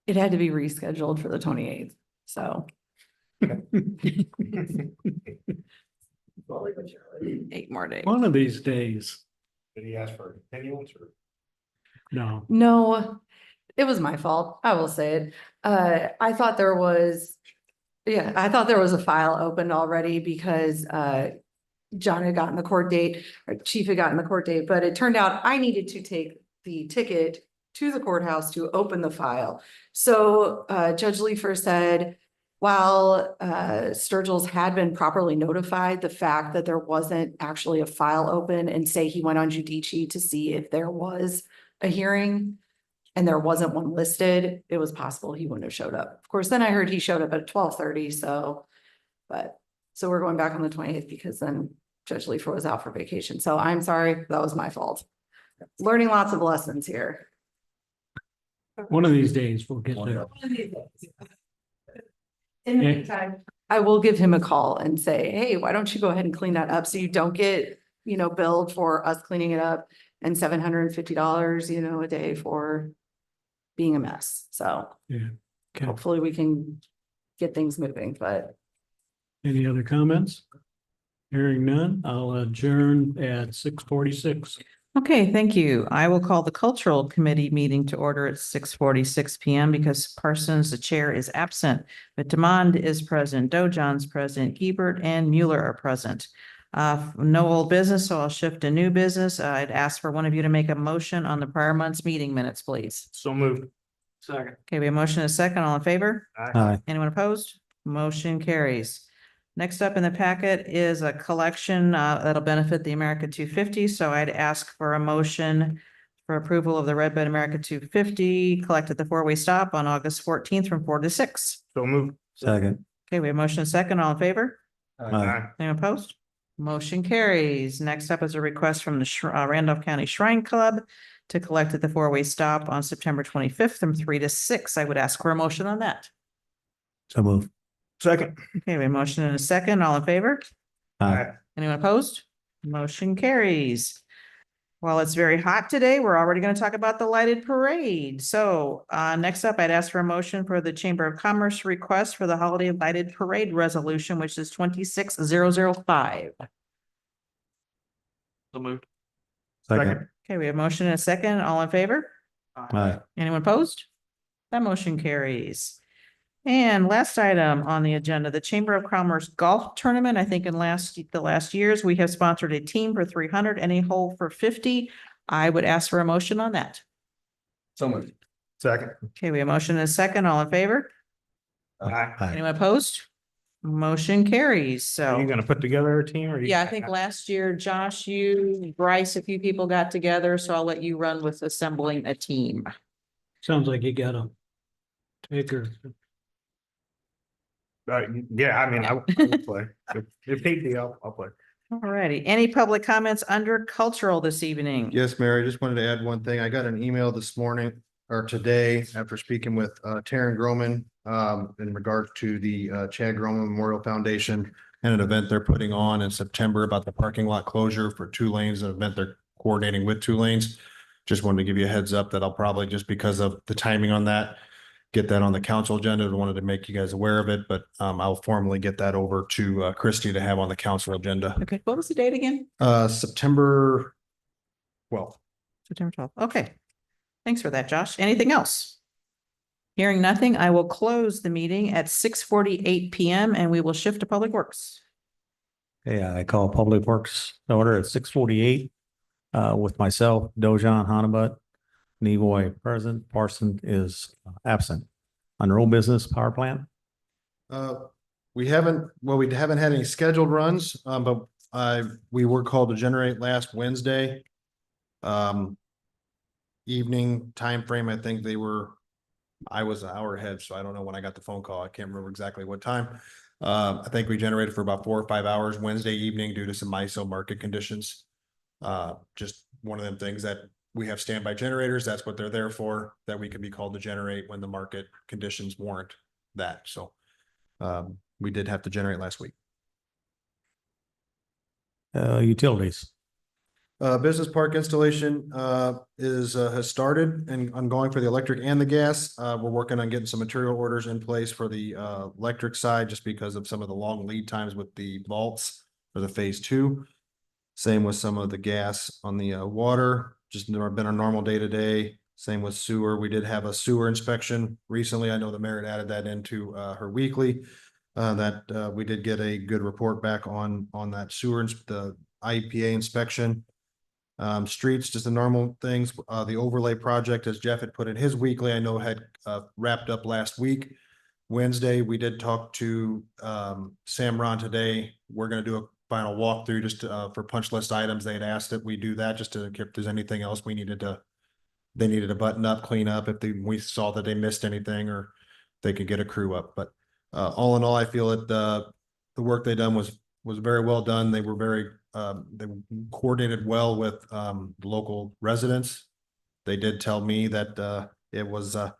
It had to be rescheduled for the 28th, so 8 more days. one of these days, Did he ask for a continuance or? no. No, it was my fault. I will say it. I thought there was, I thought there was a file opened already because John had gotten the court date, or Chief had gotten the court date, but it turned out I needed to take the ticket to the courthouse to open the file. So Judge Leifer said, while Sturgill's had been properly notified, the fact that there wasn't actually a file open, and say he went on Judici to see if there was a hearing and there wasn't one listed, it was possible he wouldn't have showed up. Of course, then I heard he showed up at 12:30, so we're going back on the 28th because then Judge Leifer was out for vacation. So I'm sorry, that was my fault. Learning lots of lessons here. One of these days we'll get there. In the Yeah. meantime, I will give him a call and say, hey, why don't you go ahead and clean that up so you don't get, billed for us cleaning it up and $750, a day for being a mess. So Yeah. Okay. hopefully we can get things moving, but Any other comments? Hearing none, I'll adjourn at 6:46. Okay, thank you. I will call the Cultural Committee meeting to order at 6:46 PM because Parsons, the chair, is absent, but Demond is present, Dojon's present, Hebert and Mueller are present. No old business, so I'll shift to new business. I'd ask for one of you to make a motion on the prior month's meeting minutes, please. So moved. Second. Okay, we have a motion and a second. All in favor? Aye. Anyone opposed? Motion carries. Next up in the packet is a collection that'll benefit the America 250. So I'd ask for a motion for approval of the Red Bud America 250 collect at the four-way stop on August 14th from 4 to 6. So moved. Second. Okay, we have a motion and a second. All in favor? Aye. Anyone opposed? Motion carries. Next up is a request from the Randolph County Shrine Club to collect at the four-way stop on September 25th from 3 to 6. I would ask for a motion on that. So move. Second. Okay, we have a motion and a second. All in favor? Aye. Anyone opposed? Motion carries. While it's very hot today, we're already going to talk about the lighted parade. So next up, I'd ask for a motion for the Chamber of Commerce request for the holiday lighted parade resolution, which is 26005. So moved. Second. Okay, we have a motion and a second. All in favor? Aye. Anyone opposed? That motion carries. And last item on the agenda, the Chamber of Commerce Golf Tournament. I think in the last years, we have sponsored a team for 300 and a hole for 50. I would ask for a motion on that. So moved. Second. Okay, we have a motion and a second. All in favor? Aye. Anyone opposed? Motion carries. Are you So, gonna put together a team or? yeah, I think last year, Josh, you, Bryce, a few people got together, so I'll let you run with assembling a team. Sounds like you got a taker. Yeah, I mean, I will play. If need be, I'll play. All righty. Any public comments under cultural this evening? Yes, Mary, I just wanted to add one thing. I got an email this morning or today after speaking with Taryn Groman in regards to the Chad Groman Memorial Foundation and an event they're putting on in September about the parking lot closure for 2 lanes, an event they're coordinating with 2 lanes. Just wanted to give you a heads up that I'll probably, just because of the timing on that, get that on the council agenda. I wanted to make you guys aware of it, but I'll formally get that over to Christie to have on the council agenda. Okay, what was the date again? September 12th. September 12th. Okay. Thanks for that, Josh. Anything else? Hearing nothing, I will close the meeting at 6:48 PM and we will shift to Public Works. Okay, I call Public Works to order at 6:48 with myself, Dojan Hanabut, Nevoy present, Parson is absent. Under old business power plant. We haven't had any scheduled runs, but we were called to generate last Wednesday. Evening time frame. I think I was an hour ahead, so I don't know when I got the phone call. I can't remember exactly what time. I think we generated for about 4 or 5 hours Wednesday evening due to some MISO market conditions. Just one of them things that we have standby generators. That's what they're there for, that we could be called to generate when the market conditions warrant that. So we did have to generate last week. Utilities. Business park installation has started and ongoing for the electric and the gas. We're working on getting some material orders in place for the electric side, just because of some of the long lead times with the vaults for the phase 2. Same with some of the gas on the water, just been a normal day to day. Same with sewer. We did have a sewer inspection recently. I know the mayor added that into her weekly. That we did get a good report back on that sewer, the IEPA inspection. Streets, just the normal things. The overlay project, as Jeff had put in his weekly, I know had wrapped up last week. Wednesday, we did talk to Sam Ron today. We're going to do a final walkthrough just for punch list items. They had asked that we do that just to, if there's anything else they needed to button up, clean up if we saw that they missed anything, or they could get a crew up. But all in all, I feel that the work they done was very well done. They were they coordinated well with the local residents. They did tell me that it was a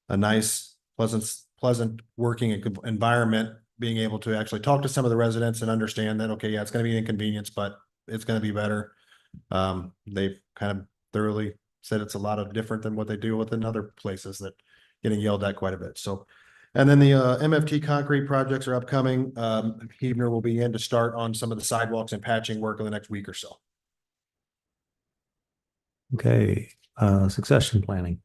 nice, pleasant working environment, being able to actually talk to some of the residents and understand that, okay, yeah, it's going to be an inconvenience, but it's going to be better. They've kind of thoroughly said it's a lot of different than what they do within other places, that getting yelled at quite a bit. So, and then the MFT concrete projects are upcoming. Hebner will be in to start on some of the sidewalks and patching work in the next week or so. Okay, succession planning.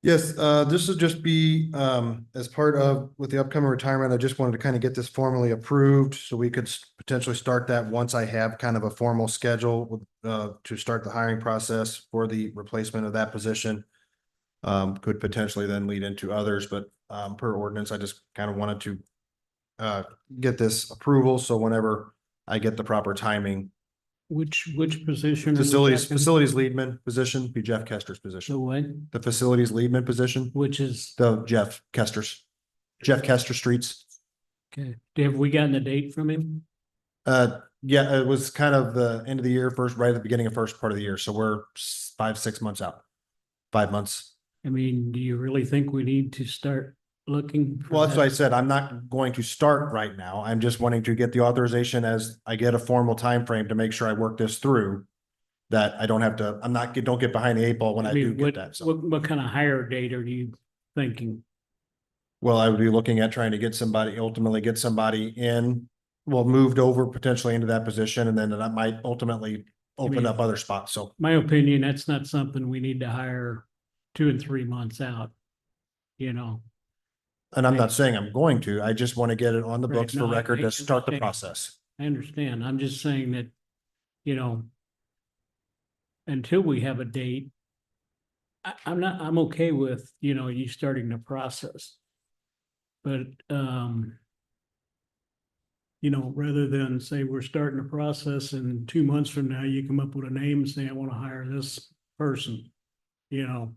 Yes, this will just be as part of with the upcoming retirement. I just wanted to kind of get this formally approved so we could potentially start that once I have kind of a formal schedule to start the hiring process for the replacement of that position. Could potentially then lead into others, but per ordinance, I just kind of wanted to get this approval. So whenever I get the proper timing, Which position? are we facilities talking? leadman position be Jeff Kester's The position. what? The facilities leadman position, Which is, the Jeff Kester Streets. okay, have we gotten a date from him? Yeah, it was kind of the end of the year, right at the beginning of first part of the year. So we're 5-6 months out, 5 months. I mean, do you really think we need to start looking? for Well, that's what I that? said. I'm not going to start right now. I'm just wanting to get the authorization as I get a formal time frame to make sure I work this through. That I don't have to, don't get behind the 8 ball when I do mean, get that. So, what kind of higher date are you thinking? well, I would be looking at trying to ultimately get somebody in, moved over potentially into that position, and then that might ultimately open mean- up other spots. So, My opinion, that's not something we need to hire 2 and 3 months out, you know. And I'm not saying I'm going to, I just want to get it on the Right, books for no, I record to start the understand. process. I understand. I'm just saying that, you know, until we have a date, I'm okay with, you know, you starting the process. But, you know, rather than say we're starting the process and 2 months from now, you come up with a name and say, I want to hire this person. You know,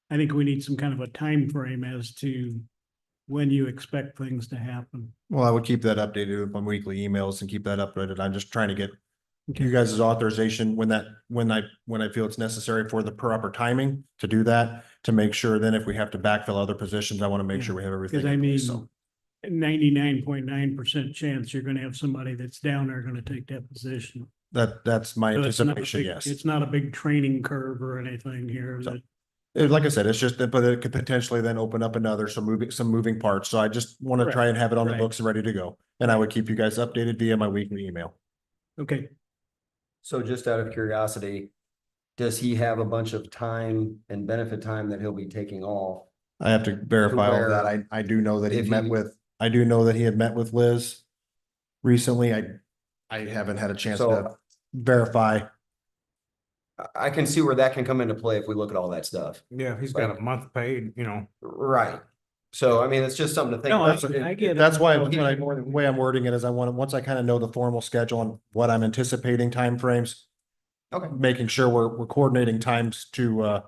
I think we need some kind of a time frame as to when you expect things to happen. Well, I would keep that updated with my weekly emails and keep that updated. I'm just trying to get Okay. you guys' authorization when I feel it's necessary for the proper timing to do that, to make sure then if we have to backfill other positions, I want to make Yeah, sure we have everything. Because I in mean, place. So 99.9% chance you're gonna have somebody that's down there gonna take that position. that's my So it's not a anticipation, big- yes. It's not a big training curve or anything here So- that, Like I said, it's just that, but it could potentially then open up another, some moving parts. So I just want to try and have it on the Right. books and ready to go. And I would keep you guys updated via my weekly email. okay, So just out of curiosity, does he have a bunch of time and benefit time that he'll be taking off? I have to verify all that. where I do know that he if met he- with, I do know that he had met with Liz recently. I haven't had a chance to So verify. I can see where that can come into play if we look at all that stuff. Yeah, he's got a month paid, you know. Right. So I mean, it's just something to think No, about. I get it. That's why, It'll give you more the than- way I'm wording it is I want, once I kind of know the formal schedule and what I'm anticipating timeframes, Okay. making sure we're coordinating times to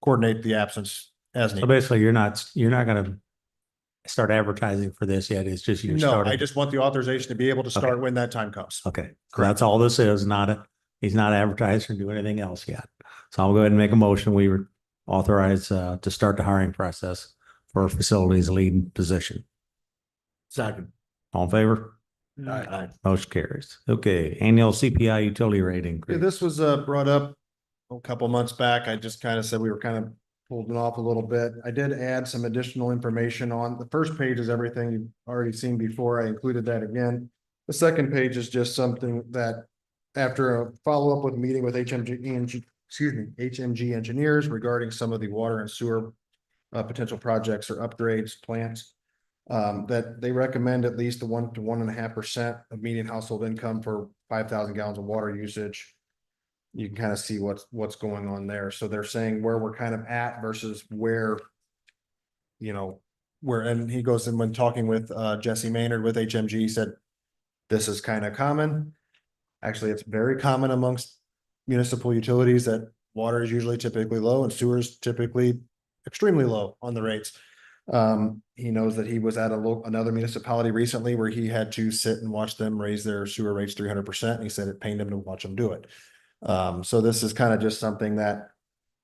coordinate the absence as So needed. basically, you're not gonna start advertising for this yet. It's just you're No, starting. I just want the authorization to be able to start when that time comes. Okay, so that's all this is, he's not advertising or doing anything else yet. So I'll go ahead and make a motion. We were authorized to start the hiring process for a facilities lead position. Second. All in favor? Motion carries. Okay, annual CPI utility rate Yeah, increase. this was brought up a couple months back. I just kind of said we were kind of holding off a little bit. I did add some additional information on the first page is everything you've already seen before. I included that again. The second page is just something that after a follow-up with a meeting with HMG engineers regarding some of the water and sewer potential projects or upgrades, plants. That they recommend at least the 1 to 1.5% of median household income for 5,000 gallons of water usage. You can kind of see what's going on there. So they're saying where we're kind of at versus where, you know, where, and he goes in when talking with Jesse Maynard with HMG, he said, this is kind of common. Actually, it's very common amongst municipal utilities that water is usually typically low and sewer is typically extremely low on the rates. He knows that he was at another municipality recently where he had to sit and watch them raise their sewer rates 300%. And he said it pained him to watch them do it. So this is kind of just something that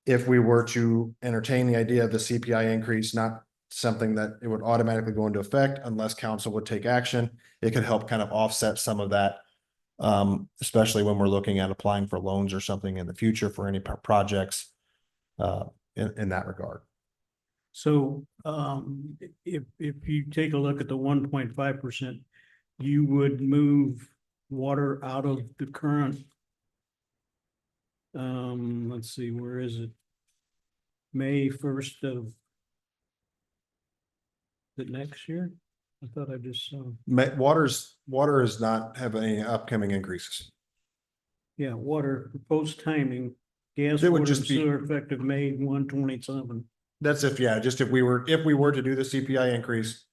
if we were to entertain the idea of the CPI increase, not something that it would automatically go into effect unless council would take action, it could help kind of offset some of that. Especially when we're looking at applying for loans or something in the future for any projects in that regard. so, if you take a look at the 1.5%, you would move water out of the current. Let's see, where is it? May 1st of the next year? I thought I just saw, Water is not having any upcoming increases. yeah, water proposed timing, gas, It would water, and just be- sewer effective May 1/27. That's just if we were to do the CPI increase,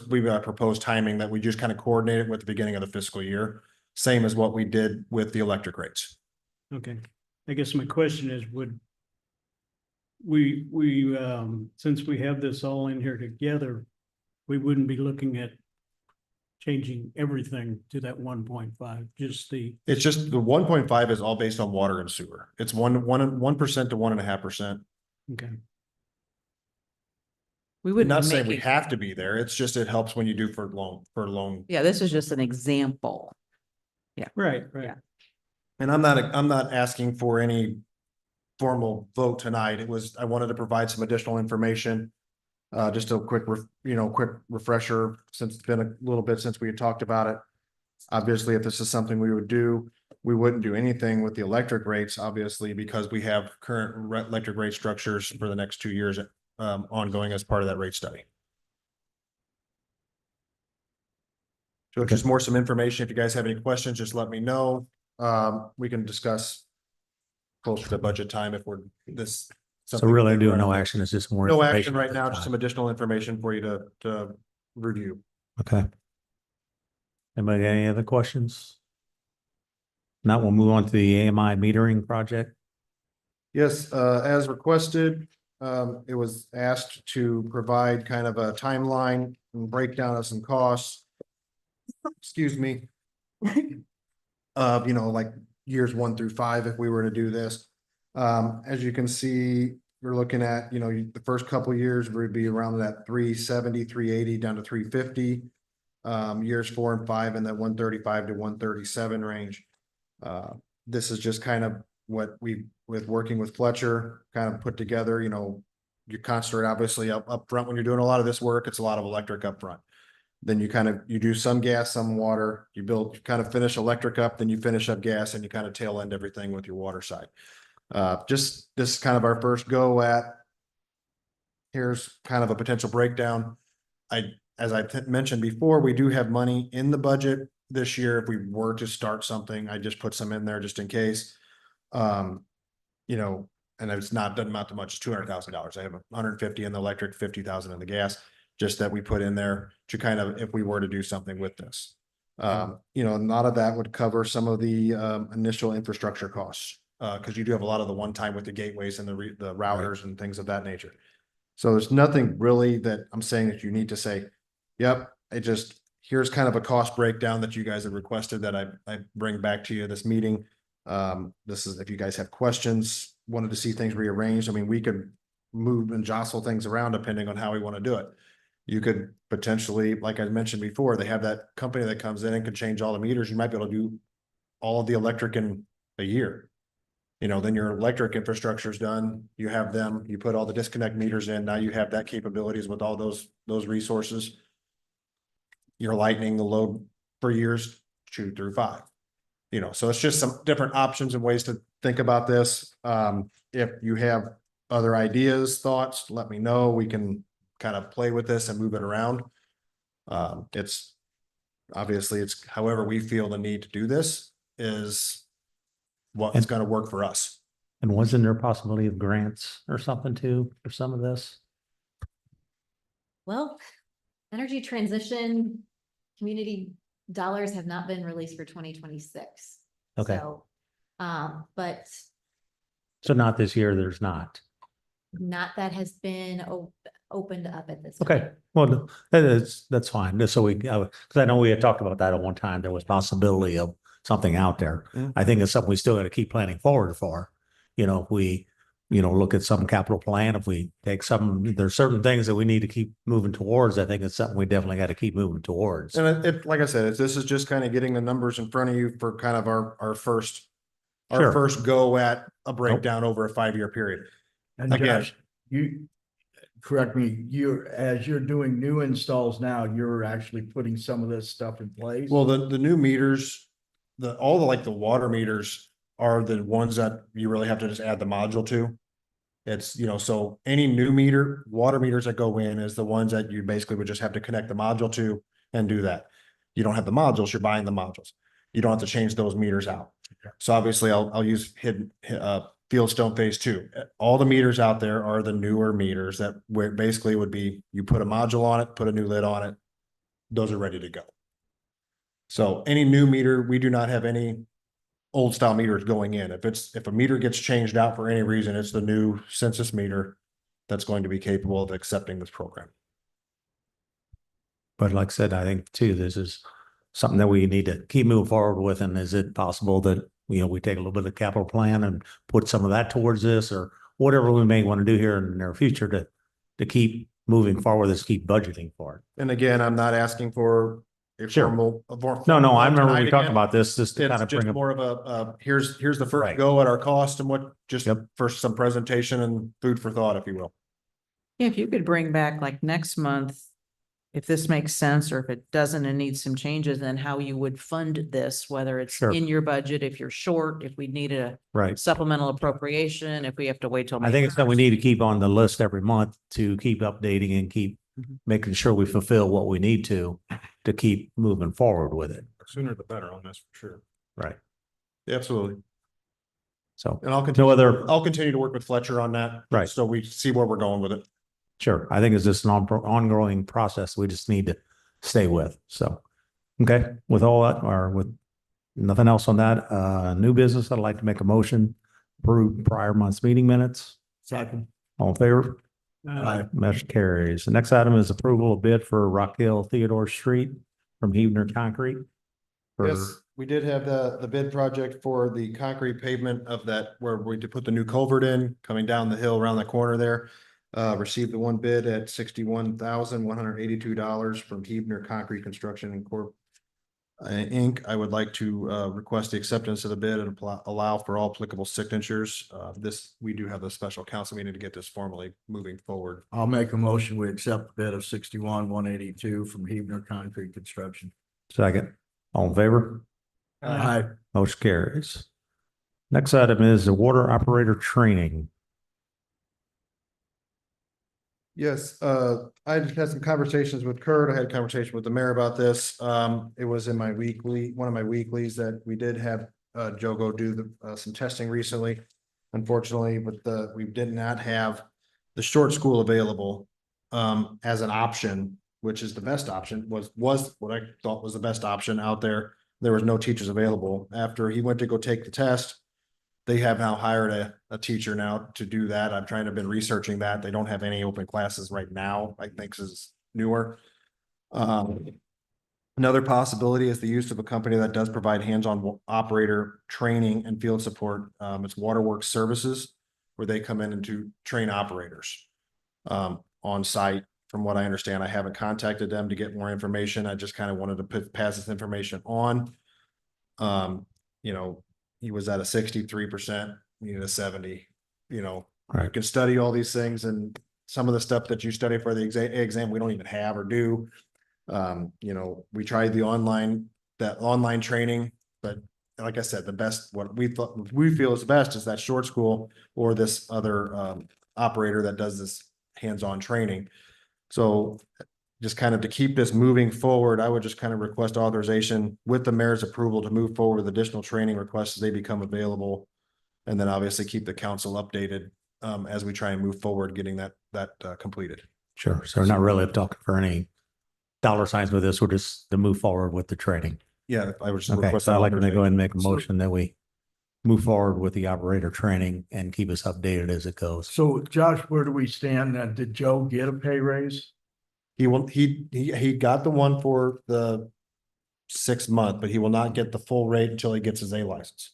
we got proposed timing that we just kind of coordinated with the beginning of the fiscal year. Same as what we did with the electric rates. Okay, I guess my question is, would since we have this all in here together, we wouldn't be looking at changing everything to that 1.5, just the, It's just the 1.5 is all based on water and sewer. It's 1% to 1.5%. okay. We I'm wouldn't not be saying we making, have to be there. It's just, it helps when you do for loan. yeah, this is just an example. Right. Yeah. And I'm not asking for any formal vote tonight. I wanted to provide some additional information. Just a quick refresher, since it's been a little bit since we had talked about it. Obviously, if this is something we would do, we wouldn't do anything with the electric rates, obviously, because we have current electric rate structures for the next 2 years ongoing as part of that rate study. So just more some information. If you guys have any questions, just let me know. We can discuss closer to budget time if we're this. So really doing no action, it's just more. No information action right at now, this just time. some additional information for you to review. Okay. Anybody got any other questions? Now we'll move on to the AMI metering project. Yes, as requested, it was asked to provide kind of a timeline and breakdown of some costs. Excuse me. Like years 1 through 5, if we were to do this. As you can see, we're looking at, the first couple of years would be around that 370, 380 down to 350. Years 4 and 5 in that 135 to 137 range. This is just kind of what we, with working with Fletcher, kind of put together, you concentrate obviously up front when you're doing a lot of this work, it's a lot of electric up front. Then you do some gas, some water, you kind of finish electric up, then you finish up gas and you kind of tail end everything with your water side. Just this is kind of our first go at. Here's kind of a potential breakdown. As I mentioned before, we do have money in the budget this year. If we were to start something, I just put some in there just in case. And it's doesn't amount to much, it's $200,000. I have 150 in the electric, 50,000 in the gas, just that we put in there to kind of, if we were to do something with this. A lot of that would cover some of the initial infrastructure costs. Because you do have a lot of the one time with the gateways and the routers and things of that nature. So there's nothing really that I'm saying that you need to say, yep, here's kind of a cost breakdown that you guys have requested that I bring back to you this meeting. This is, if you guys have questions, wanted to see things rearranged. I mean, we could move and jostle things around depending on how we want to do it. You could potentially, like I mentioned before, they have that company that comes in and can change all the meters. You might be able to do all of the electric in a year. Then your electric infrastructure is done. You have them, you put all the disconnect meters in. Now you have that capabilities with all those resources. You're lightening the load for years 2 through 5. So it's just some different options and ways to think about this. If you have other ideas, thoughts, let me know. We can kind of play with this and move it around. It's however we feel the need to do this is what's going to work for us. And wasn't there a possibility of grants or something too for some of this? Well, energy transition community dollars have not been released for 2026. Okay. So, but So not this year, there's not. not that has been opened up at this. Okay, time. well, that's fine. Just so because I know we had talked about that at one time. There was possibility of something out there. Yeah. I think it's something we still got to keep planning forward for. If we, look at some capital plan, if we take there's certain things that we need to keep moving towards. I think it's something we definitely got to keep moving towards. And like I said, this is just kind of getting the numbers in front of you for kind of our first Sure. go at a breakdown over a 5-year period. And Again. Josh, you, correct me, as you're doing new installs now, you're actually putting some of this stuff in place? Well, the new meters, all the water meters are the ones that you really have to just add the module to. It's, so any new water meters that go in is the ones that you basically would just have to connect the module to and do that. You don't have the modules, you're buying the modules. You don't have to change those meters out. Okay. So obviously I'll use Fieldstone phase 2. All the meters out there are the newer meters that where basically would be, you put a module on it, put a new lid on it. Those are ready to go. So any new meter, we do not have any old style meters going in. If a meter gets changed out for any reason, it's the new census meter that's going to be capable of accepting this program. But like I said, I think too, this is something that we need to keep moving forward with. And is it possible that, we take a little bit of capital plan and put some of that towards this, or whatever we may want to do here in the near future to keep moving forward, is keep budgeting for it. And again, I'm not asking for a Sure. formal. No, I remember we tonight talked again. about this, just to kind It's of just bring up. more of a, here's the first Right. go at our cost and what, just Yep. for some presentation and food for thought, if you will. If you could bring back like next month, if this makes sense or if it doesn't and needs some changes, then how you would fund this, whether it's Sure. in your budget, if you're short, if we need a Right. supplemental appropriation, if we have to wait till. I think it's something we need to keep on the list every month to keep updating and keep Mhm. making sure we fulfill what we need to keep moving forward with it. Sooner the better on this, for sure. Right. Absolutely. So, And I'll no continue, other, I'll continue to work with Fletcher on that. Right. So we see where we're going with it. sure. I think it's just an ongoing process we just need to stay with. So, okay, with all that or with nothing else on that, new business, I'd like to make a motion, approve prior month's meeting minutes. Second. All in favor? Uh, Motion carries. The next item is approval of bid for Rock Hill Theodore Street from Hebner Concrete. for- Yes, we did have the bid project for the concrete pavement of that, where we did put the new culvert in, coming down the hill around the corner there. Received the one bid at $61,182 from Hebner Concrete Construction and Corp. Inc. I would like to request the acceptance of the bid and allow for all applicable signatures. We do have a special council meeting to get this formally moving forward. I'll make a motion. We accept the bid of 61,182 from Hebner Concrete Construction. Second, all in favor? Aye. Motion carries. Next item is the water operator training. Yes, I just had some conversations with Kurt. I had a conversation with the mayor about this. It was in my one of my weeklies that we did have Joe go do some testing recently. Unfortunately, we did not have the short school available as an option, which is the best option, was what I thought was the best option out there. There was no teachers available. After he went to go take the test, they have now hired a teacher now to do that. I'm trying to been researching that. They don't have any open classes right now. I think this is newer. Another possibility is the use of a company that does provide hands-on operator training and field support. It's Waterworks Services, where they come in and to train operators on site. From what I understand, I haven't contacted them to get more information. I just kind of wanted to pass this information on. You know, he was at a 63%, needed a 70, you Right. can study all these things and some of the stuff that you study for the exam, we don't even have or do. We tried that online training, but like I said, the best, what we feel is best is that short school or this other, operator that does this hands-on training. So just kind of to keep this moving forward, I would just kind of request authorization with the mayor's approval to move forward with additional training requests as they become available. And then obviously keep the council updated as we try and move forward, getting that completed. Sure. So we're not really talking for any dollar signs with this. We're just to move forward with the training. Yeah, I would just Okay, request. so I'd like to go ahead and make a So- motion that we move forward with the operator training and keep us updated as it goes. So Josh, where do we stand? Did Joe get a pay raise? He got the one for the 6 month, but he will not get the full rate until he gets his A license.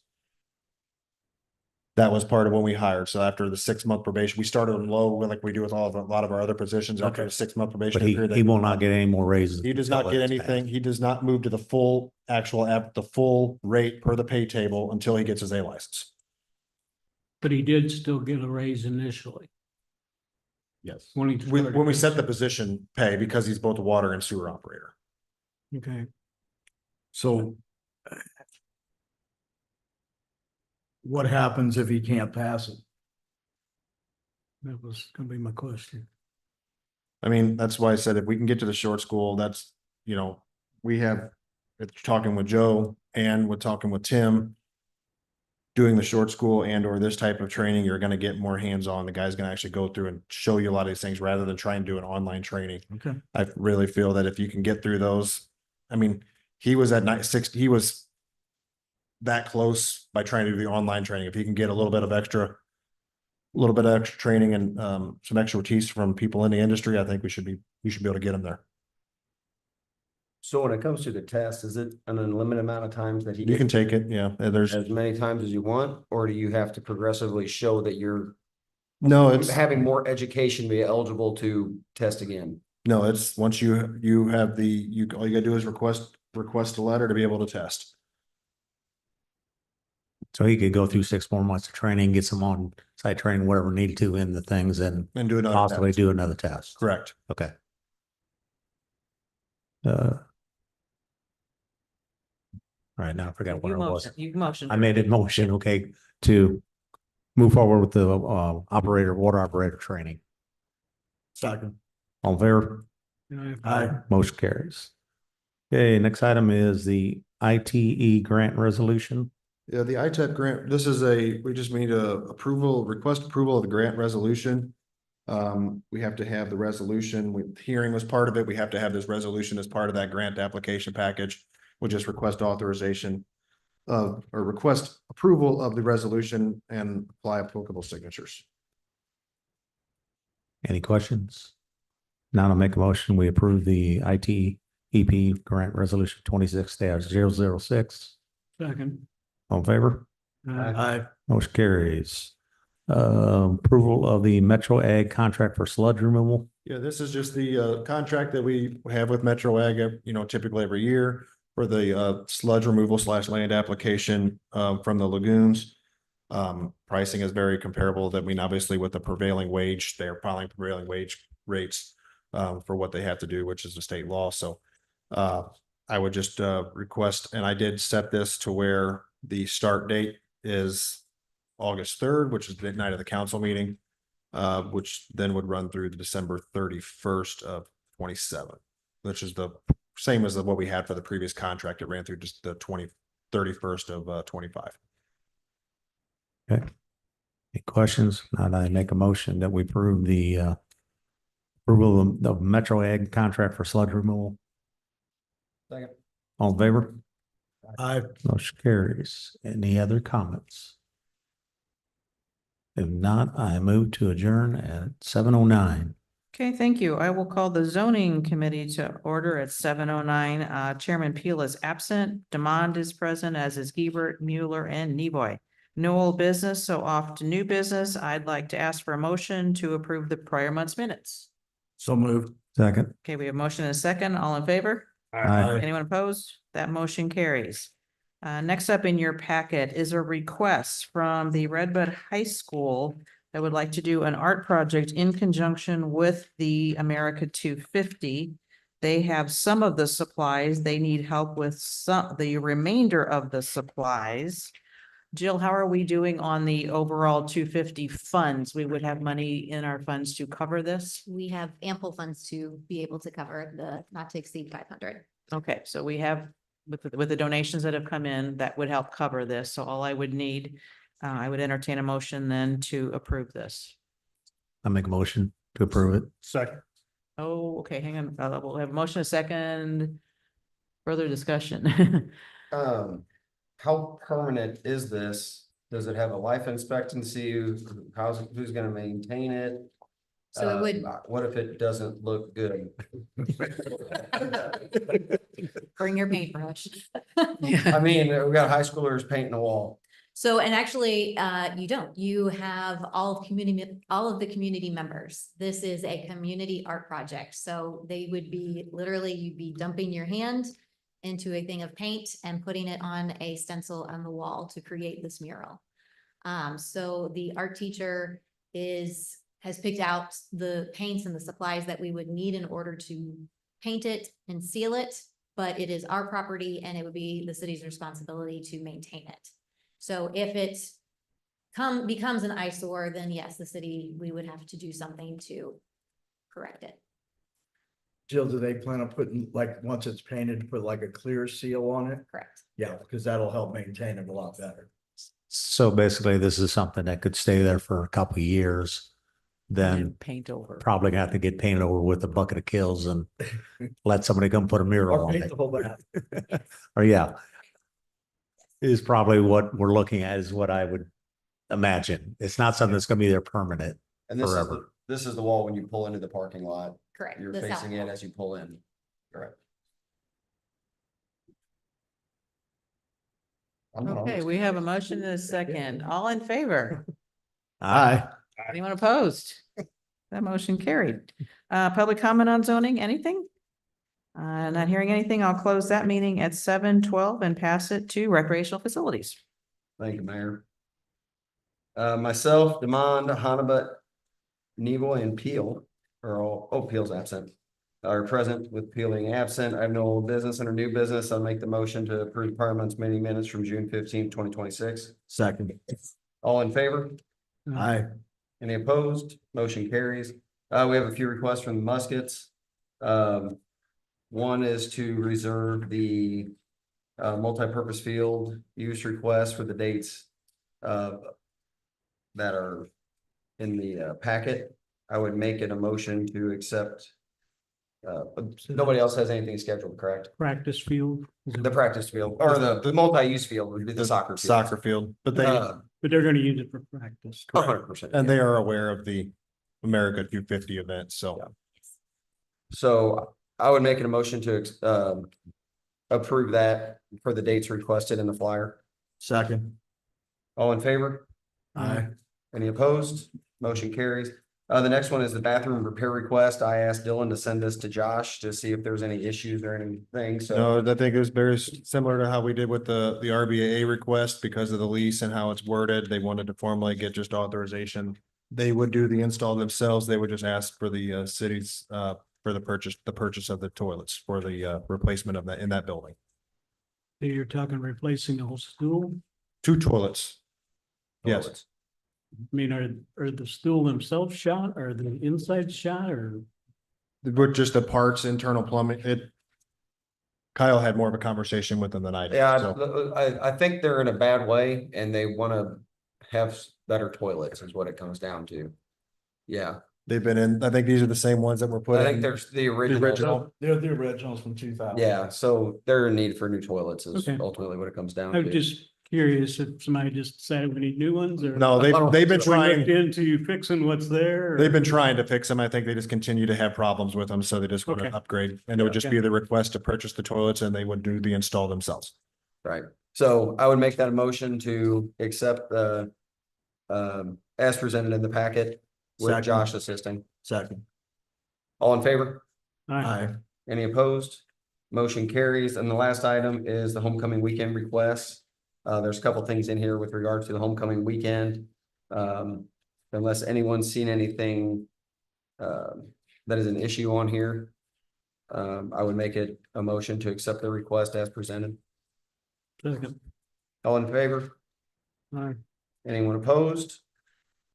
That was part of when we hired. So after the 6 month probation, we started him low, like we do with a lot of our other positions. After Okay. the 6 month probation But period. he will not get any more raises. He does not until get it's passed. anything. He does not move to the full the full rate per the pay table until he gets his A license. But he did still get a raise initially Yes. when he When started. we set the position pay, because he's both a water and sewer operator. Okay, So what happens if he can't pass it? that was gonna be my question. I mean, that's why I said if we can get to the short school, that's, we have, it's talking with Joe and we're talking with Tim. Doing the short school and or this type of training, you're gonna get more hands-on. The guy's gonna actually go through and show you a lot of these things rather than try and do an online training. Okay. I really feel that if you can get through those, I mean, he was at 60, he was that close by trying to do the online training. If he can get a little bit of extra training and some expertise from people in the industry, I think we should be able to get him there. So when it comes to the test, is it an unlimited amount of times that he You can gets take it, yeah. And there's, as many times as you want, or do you have to progressively show that you're no, it's, having more education to be eligible to test again? no, it's once you have all you gotta do is request a letter to be able to test. So he could go through 6 more months of training, get some on-site training, whatever needed to in the things and And do another possibly test. do another test. Correct. Okay. All right, now I forgot what You it was. motion, you motion. I made a motion, okay, to move forward with the water operator training. Second. All in favor? Aye. Motion carries. Okay, next item is the ITE grant resolution. Yeah, the ITEP grant, this is we just need request approval of the grant resolution. We have to have the resolution, hearing was part of it. We have to have this resolution as part of that grant application package. We'll just request authorization or request approval of the resolution and apply applicable signatures. Any questions? Now I'll make a motion. We approve the ITE EP grant resolution 26-006. Second. All in favor? Aye. Motion carries. Approval of the Metro Ag contract for sludge removal. Yeah, this is just the contract that we have with Metro Ag, typically every year for the sludge removal / land application from the lagoons. Pricing is very comparable. That mean, obviously, with the prevailing wage, they're filing prevailing wage rates for what they have to do, which is the state law. So I would just request, and I did set this to where the start date is August 3rd, which is the night of the council meeting, which then would run through the December 31st of 27, which is the same as what we had for the previous contract. It ran through just the 31st of 25. Okay. Any questions? Now I make a motion that we approve the approval of the Metro Ag contract for sludge removal. Second. All in favor? Aye. Motion carries. Any other comments? If not, I move to adjourn at 7:09. Okay, thank you. I will call the zoning committee to order at 7:09. Chairman Peel is absent. Demond is present, as is Hebert, Mueller, and Neboy. No old business, so off to new business. I'd like to ask for a motion to approve the prior month's minutes. So moved. Second. Okay, we have motion and a second. All in favor? Aye. Anyone opposed? That motion carries. Next up in your packet is a request from the Redbud High School that would like to do an art project in conjunction with the America 250. They have some of the supplies. They need help with the remainder of the supplies. Jill, how are we doing on the overall 250 funds? We would have money in our funds to cover this? We have ample funds to be able to cover the not to exceed 500. Okay, so we have, with the donations that have come in, that would help cover this. So all I would need, I would entertain a motion then to approve this. I make a motion to approve it. Second. Oh, okay, hang on. We'll have a motion, a second. Further discussion. How permanent is this? Does it have a life expectancy? Who's gonna maintain it? So it would, What if it doesn't look good? bring your paintbrush. I mean, we got high schoolers painting a wall. So, and actually, you don't, you have all of the community members. This is a community art project. So they would be, literally, you'd be dumping your hand into a thing of paint and putting it on a stencil on the wall to create this mural. So the art teacher has picked out the paints and the supplies that we would need in order to paint it and seal it, but it is our property and it would be the city's responsibility to maintain it. So if it becomes an eyesore, then yes, the city, we would have to do something to correct it. Jill, do they plan on putting, like, once it's painted, put like a clear seal on it? Correct. Yeah, because that'll help maintain it a lot better. So basically, this is something that could stay there for a couple of years. Then Paint over. probably have to get painted over with a bucket of kills and let somebody come put a mural Or on paint it. the whole bath. Or yeah. Is probably what we're looking at, is what I would imagine. It's not something that's gonna be there permanent. And this is Forever. this is the wall when you pull into the parking lot. Correct. You're the south facing it wall. as you pull in. Correct. Okay, we have a motion and a second. All in favor? Aye. Anyone opposed? That motion carried. Public comment on zoning, anything? Not hearing anything. I'll close that meeting at 7:12 and pass it to recreational facilities. Thank you, Mayor. Myself, Demond, Hannibal, Nevoy, and Peel are all, Peel's absent. are present with Peel being absent. I have no old business under new business. I'll make the motion to approve Parliament's meeting minutes from June 15th, 2026. Second. All in favor? Aye. Any opposed? Motion carries. We have a few requests from the Muskets. One is to reserve the multipurpose field use request for the dates that are in the packet. I would make it a motion to accept. Nobody else has anything scheduled, correct? Practice field. The practice field or the multi-use field would be the soccer field. Soccer field, but they, But they're gonna use it for practice. 100%. and they are aware of the America 250 event, so. So I would make it a motion to approve that for the dates requested in the flyer. Second. All in favor? Aye. Any opposed? Motion carries. The next one is the bathroom repair request. I asked Dylan to send this to Josh to see if there's any issues or anything, so. No, I think it was very similar to how we did with the RBA request because of the lease and how it's worded. They wanted to formally get just authorization. They would do the install themselves. They would just ask for the city's for the purchase of the toilets for the replacement of that in that building. You're talking replacing the whole stool? 2 toilets. Yes. I mean, are the stool themselves shot, or the inside shot, or? With just the parts, internal plumbing, Kyle had more of a conversation with them than I did. Yeah, so. I think they're in a bad way and they want to have better toilets is what it comes down to. Yeah, They've been in, I think these are the same ones that were put I in. think there's the original. They're the originals from 2000. Yeah, so they're in need for new toilets is Okay. ultimately what it comes down I'm to. just curious if somebody just decided we need new ones, or? No, they've been We looked trying, into fixing what's there? or- they've been trying to fix them. I think they just continue to have problems with them, so they just want to Okay. upgrade. And it would just Okay. be the request to purchase the toilets and they would do the install themselves. Right, so I would make that a motion to accept the as presented in the packet with Second. Josh assisting. Second. All in favor? Aye. Aye. Any opposed? Motion carries. And the last item is the homecoming weekend request. There's a couple things in here with regard to the homecoming weekend. Unless anyone's seen anything that is an issue on here. I would make it a motion to accept the request as presented. Second. All in favor? Aye. Anyone opposed?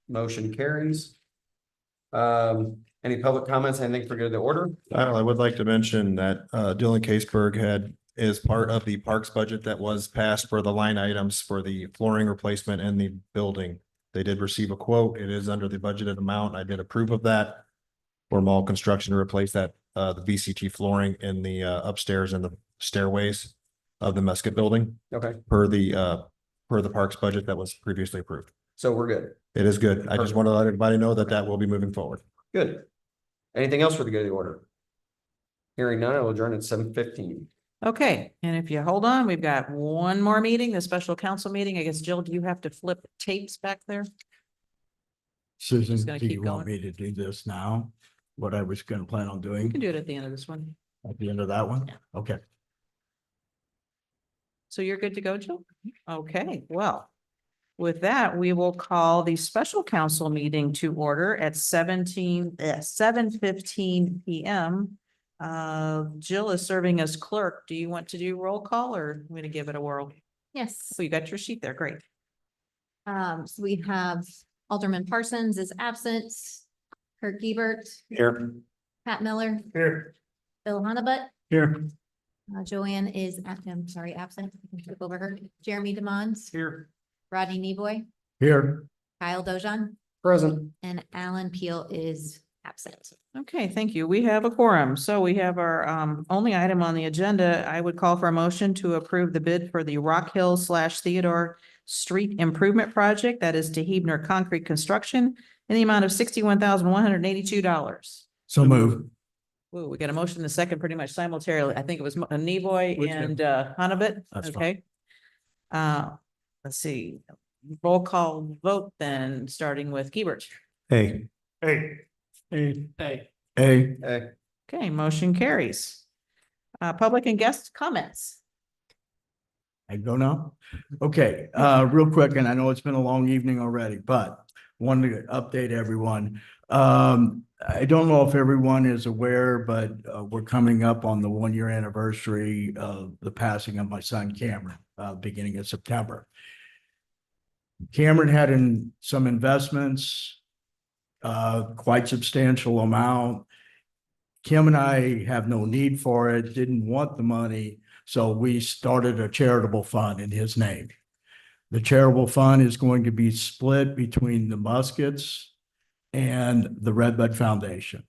Motion carries. Any public comments? Anything for good of the order? I would like to mention that Dylan Caseberg is part of the parks budget that was passed for the line items for the flooring replacement and the building. They did receive a quote. It is under the budgeted amount. I did approve of that. For mall construction to replace that the VCT flooring in the upstairs and the stairways of the Musket building Okay, per the parks budget that was previously approved. so we're good. It is good. I just want to let everybody know that that will be moving forward. Good. Anything else for the good of the order? Hearing none, I will adjourn at 7:15. Okay, and if you hold on, we've got one more meeting, the special council meeting. I guess, Jill, do you have to flip tapes back there? Susan, Just gonna do keep you want going. me to do this now? What I was gonna plan on You doing can do it at the end of this one. at the end of that one? Yeah. Okay. So you're good to go, Jill? Okay, well, with that, we will call the special council meeting to order at 7:15 PM. Jill is serving as clerk. Do you want to do roll call, or I'm going to give it a whirl? Yes. So you got your sheet there. Great. So we have Alderman Parsons is absent. Kurt Gebert, Here. Pat Miller, Here. Bill Honabut, Here. Joanne is, I'm sorry, absent. I can flip over her. Jeremy Demons, Here. Rodney Neboy, Here. Kyle Dojan, Present. and Alan Peel is absent. Okay, thank you. We have a quorum. So we have our only item on the agenda. I would call for a motion to approve the bid for the Rock Hill / Theodore Street Improvement Project. That is to Hebner Concrete Construction in the amount of $61,182. So move. Ooh, we got a motion in a second, pretty much simultaneously. I think it was Nevoy Which and Honabit. That's fine. Okay. Let's see. Roll call vote then, starting with Gebert. Hey, Hey. Hey. Hey. Hey, Okay, motion carries. Public and guest comments. I go now? Okay, real quick, and I know it's been a long evening already, but wanted to update everyone. I don't know if everyone is aware, but we're coming up on the 1 year anniversary of the passing of my son Cameron, beginning of September. Cameron had some investments, quite substantial amount. Kim and I have no need for it, didn't want the money, so we started a charitable fund in his name. The charitable fund is going to be split between the Muskets and the Redbud Foundation.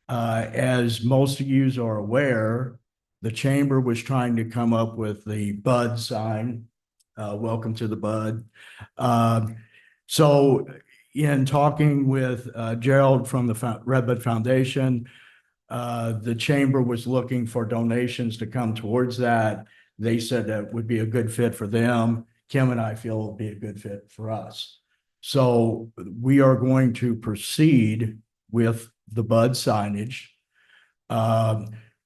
As most of you are aware, the chamber was trying to come up with the Bud sign, welcome to the Bud. So in talking with Gerald from the Redbud Foundation, the chamber was looking for donations to come towards that. They said that would be a good fit for them. Kim and I feel it'll be a good fit for us. So we are going to proceed with the Bud signage.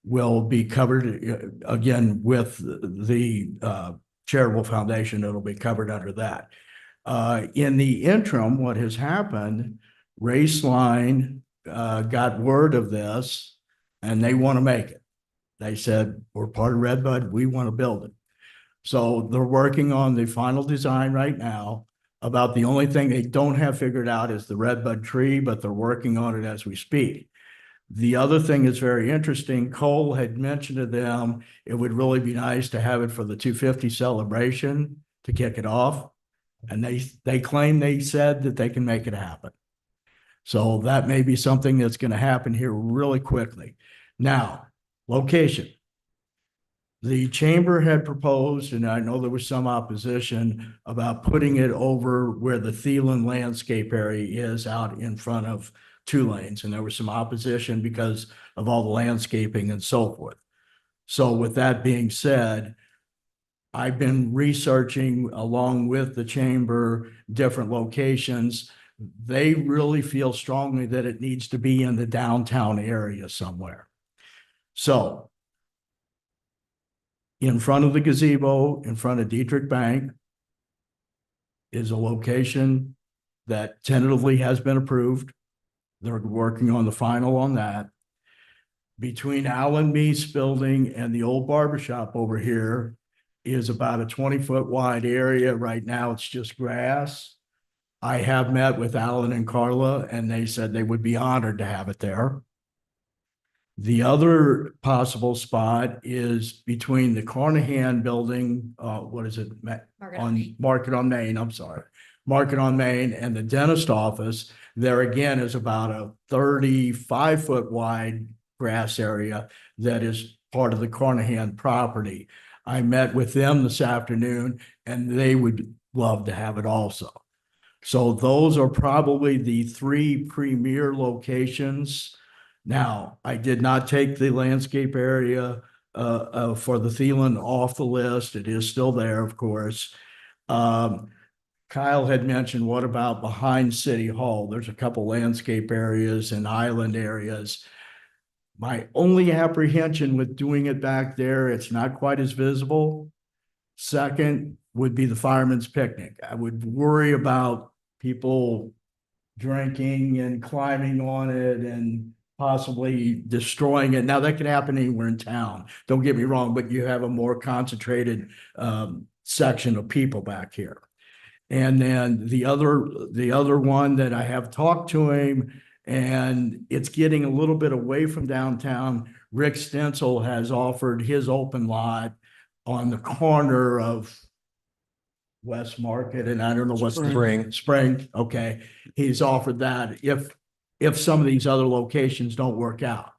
Will be covered again with the charitable foundation. It'll be covered under that. In the interim, what has happened, Raceline got word of this and they want to make it. They said, we're part of Redbud, we want to build it. So they're working on the final design right now. About the only thing they don't have figured out is the Redbud tree, but they're working on it as we speak. The other thing is very interesting. Cole had mentioned to them, it would really be nice to have it for the 250 celebration to kick it off. And they claim they said that they can make it happen. So that may be something that's going to happen here really quickly. Now, location. The chamber had proposed, and I know there was some opposition about putting it over where the Thielen landscape area is out in front of 2 lanes. And there was some opposition because of all the landscaping and so forth. So with that being said, I've been researching along with the chamber different locations. They really feel strongly that it needs to be in the downtown area somewhere. So in front of the gazebo, in front of Dietrich Bank, is a location that tentatively has been approved. They're working on the final on that. Between Alan Meese building and the old barbershop over here is about a 20-foot wide area. Right now, it's just grass. I have met with Alan and Carla, and they said they would be honored to have it there. The other possible spot is between the Carnahan building, what is it? Market on Main, I'm sorry. Market on Main and the dentist office. There again is about a 35-foot wide grass area that is part of the Carnahan property. I met with them this afternoon and they would love to have it also. So those are probably the 3 premier locations. Now, I did not take the landscape area for the Thielen off the list. It is still there, of course. Kyle had mentioned, what about behind City Hall? There's a couple landscape areas and island areas. My only apprehension with doing it back there, it's not quite as visible. Second would be the fireman's picnic. I would worry about people drinking and climbing on it and possibly destroying it. Now that could happen anywhere in town. Don't get me wrong, but you have a more concentrated section of people back here. And then the other one that I have talked to him, and it's getting a little bit away from downtown. Rick Stencil has offered his open lot on the corner of West Market, and I don't know what's Spring. Okay. He's offered that if some of these other locations don't work out.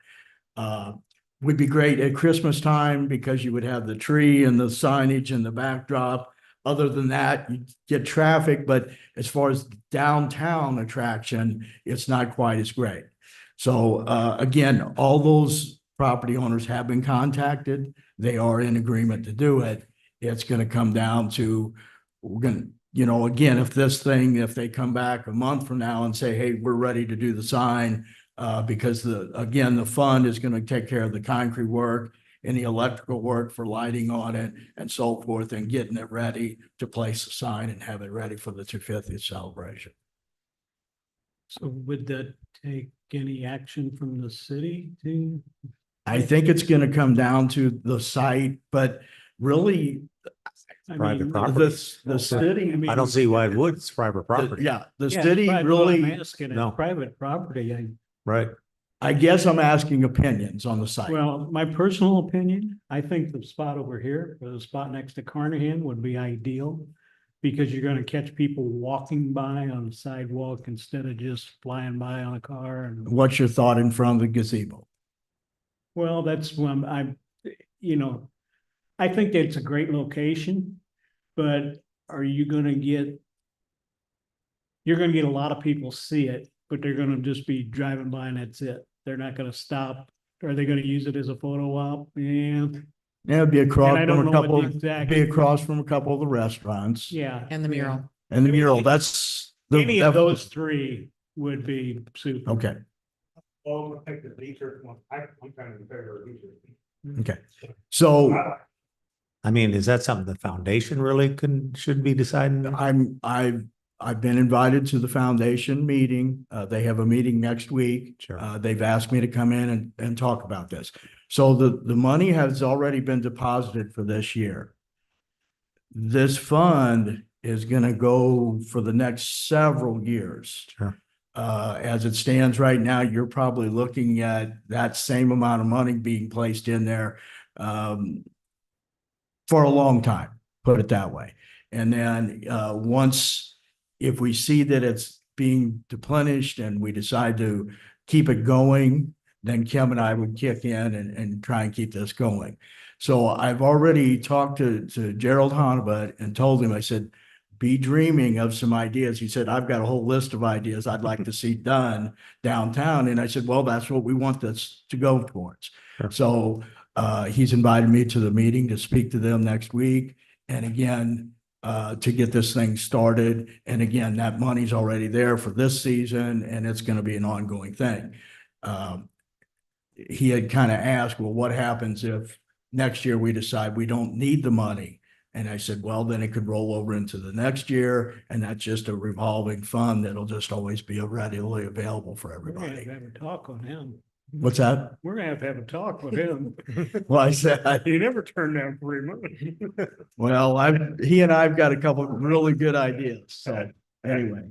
Would be great at Christmas time because you would have the tree and the signage and the backdrop. Other than that, you get traffic, but as far as downtown attraction, it's not quite as great. So again, all those property owners have been contacted. They are in agreement to do it. It's going to come down to, we're going to, you know, again, if they come back a month from now and say, hey, we're ready to do the sign, because the fund is going to take care of the concrete work and the electrical work for lighting on it and so forth, and getting it ready to place the sign and have it ready for the 250th celebration. So would that take any action from the city to? I think it's gonna come down to the site, but really, I Private mean, property. the city. I don't see why it would. It's private property. Yeah, the Yeah, city private- what I'm really, asking is No. private property. Right. I guess I'm asking opinions on the site. Well, my personal opinion, I think the spot over here, or the spot next to Carnahan would be ideal. Because you're gonna catch people walking by on the sidewalk instead of just flying by on a car and. What's your thought in front of the gazebo? Well, that's when you know, I think it's a great location, but are you gonna get? You're gonna get a lot of people see it, but they're gonna just be driving by and that's it. They're not gonna stop. Are they gonna use it as a photo op? Yeah, Yeah, it'd be across And I don't from a know what couple, the it'd exact- be across from a couple of the restaurants. yeah. And the mural. And the mural, that's. Any of those three would be super. Okay, Oh, I think the feature, I'm kind of in favor of feature. okay. So I mean, is that something the foundation really should be deciding? I've been invited to the foundation meeting. They have a meeting next week. Sure. They've asked me to come in and talk about this. So the money has already been deposited for this year. This fund is gonna go for the next several years. Sure. As it stands right now, you're probably looking at that same amount of money being placed in there for a long time, put it that way. And then once, if we see that it's being deplenished and we decide to keep it going, then Kim and I would kick in and try and keep this going. So I've already talked to Gerald Honibut and told him, I said, be dreaming of some ideas. He said, I've got a whole list of ideas I'd like to see done downtown. And I said, well, that's what we want this to go towards. Sure. So he's invited me to the meeting to speak to them next week. And again, to get this thing started. And again, that money's already there for this season and it's going to be an ongoing thing. He had kind of asked, well, what happens if next year we decide we don't need the money? And I said, well, then it could roll over into the next year. And that's just a revolving fund that'll just always be readily available for We're gonna have everybody. to have a talk on him. What's that? We're gonna have a talk with him. Well, I said, He never turned down free money. well, he and I've got a couple of really good ideas. So anyway,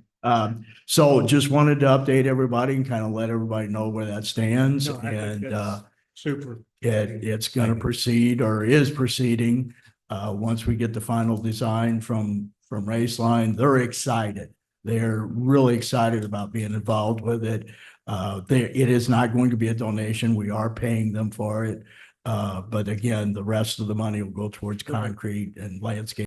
so just wanted to update everybody and kind of let everybody know where that stands. No, I think And that's super. it's gonna proceed or is proceeding. Once we get the final design from Raceline, they're excited. They're really excited about being involved with it. It is not going to be a donation. We are paying them for it. But again, the rest of the money will go towards concrete and landscape.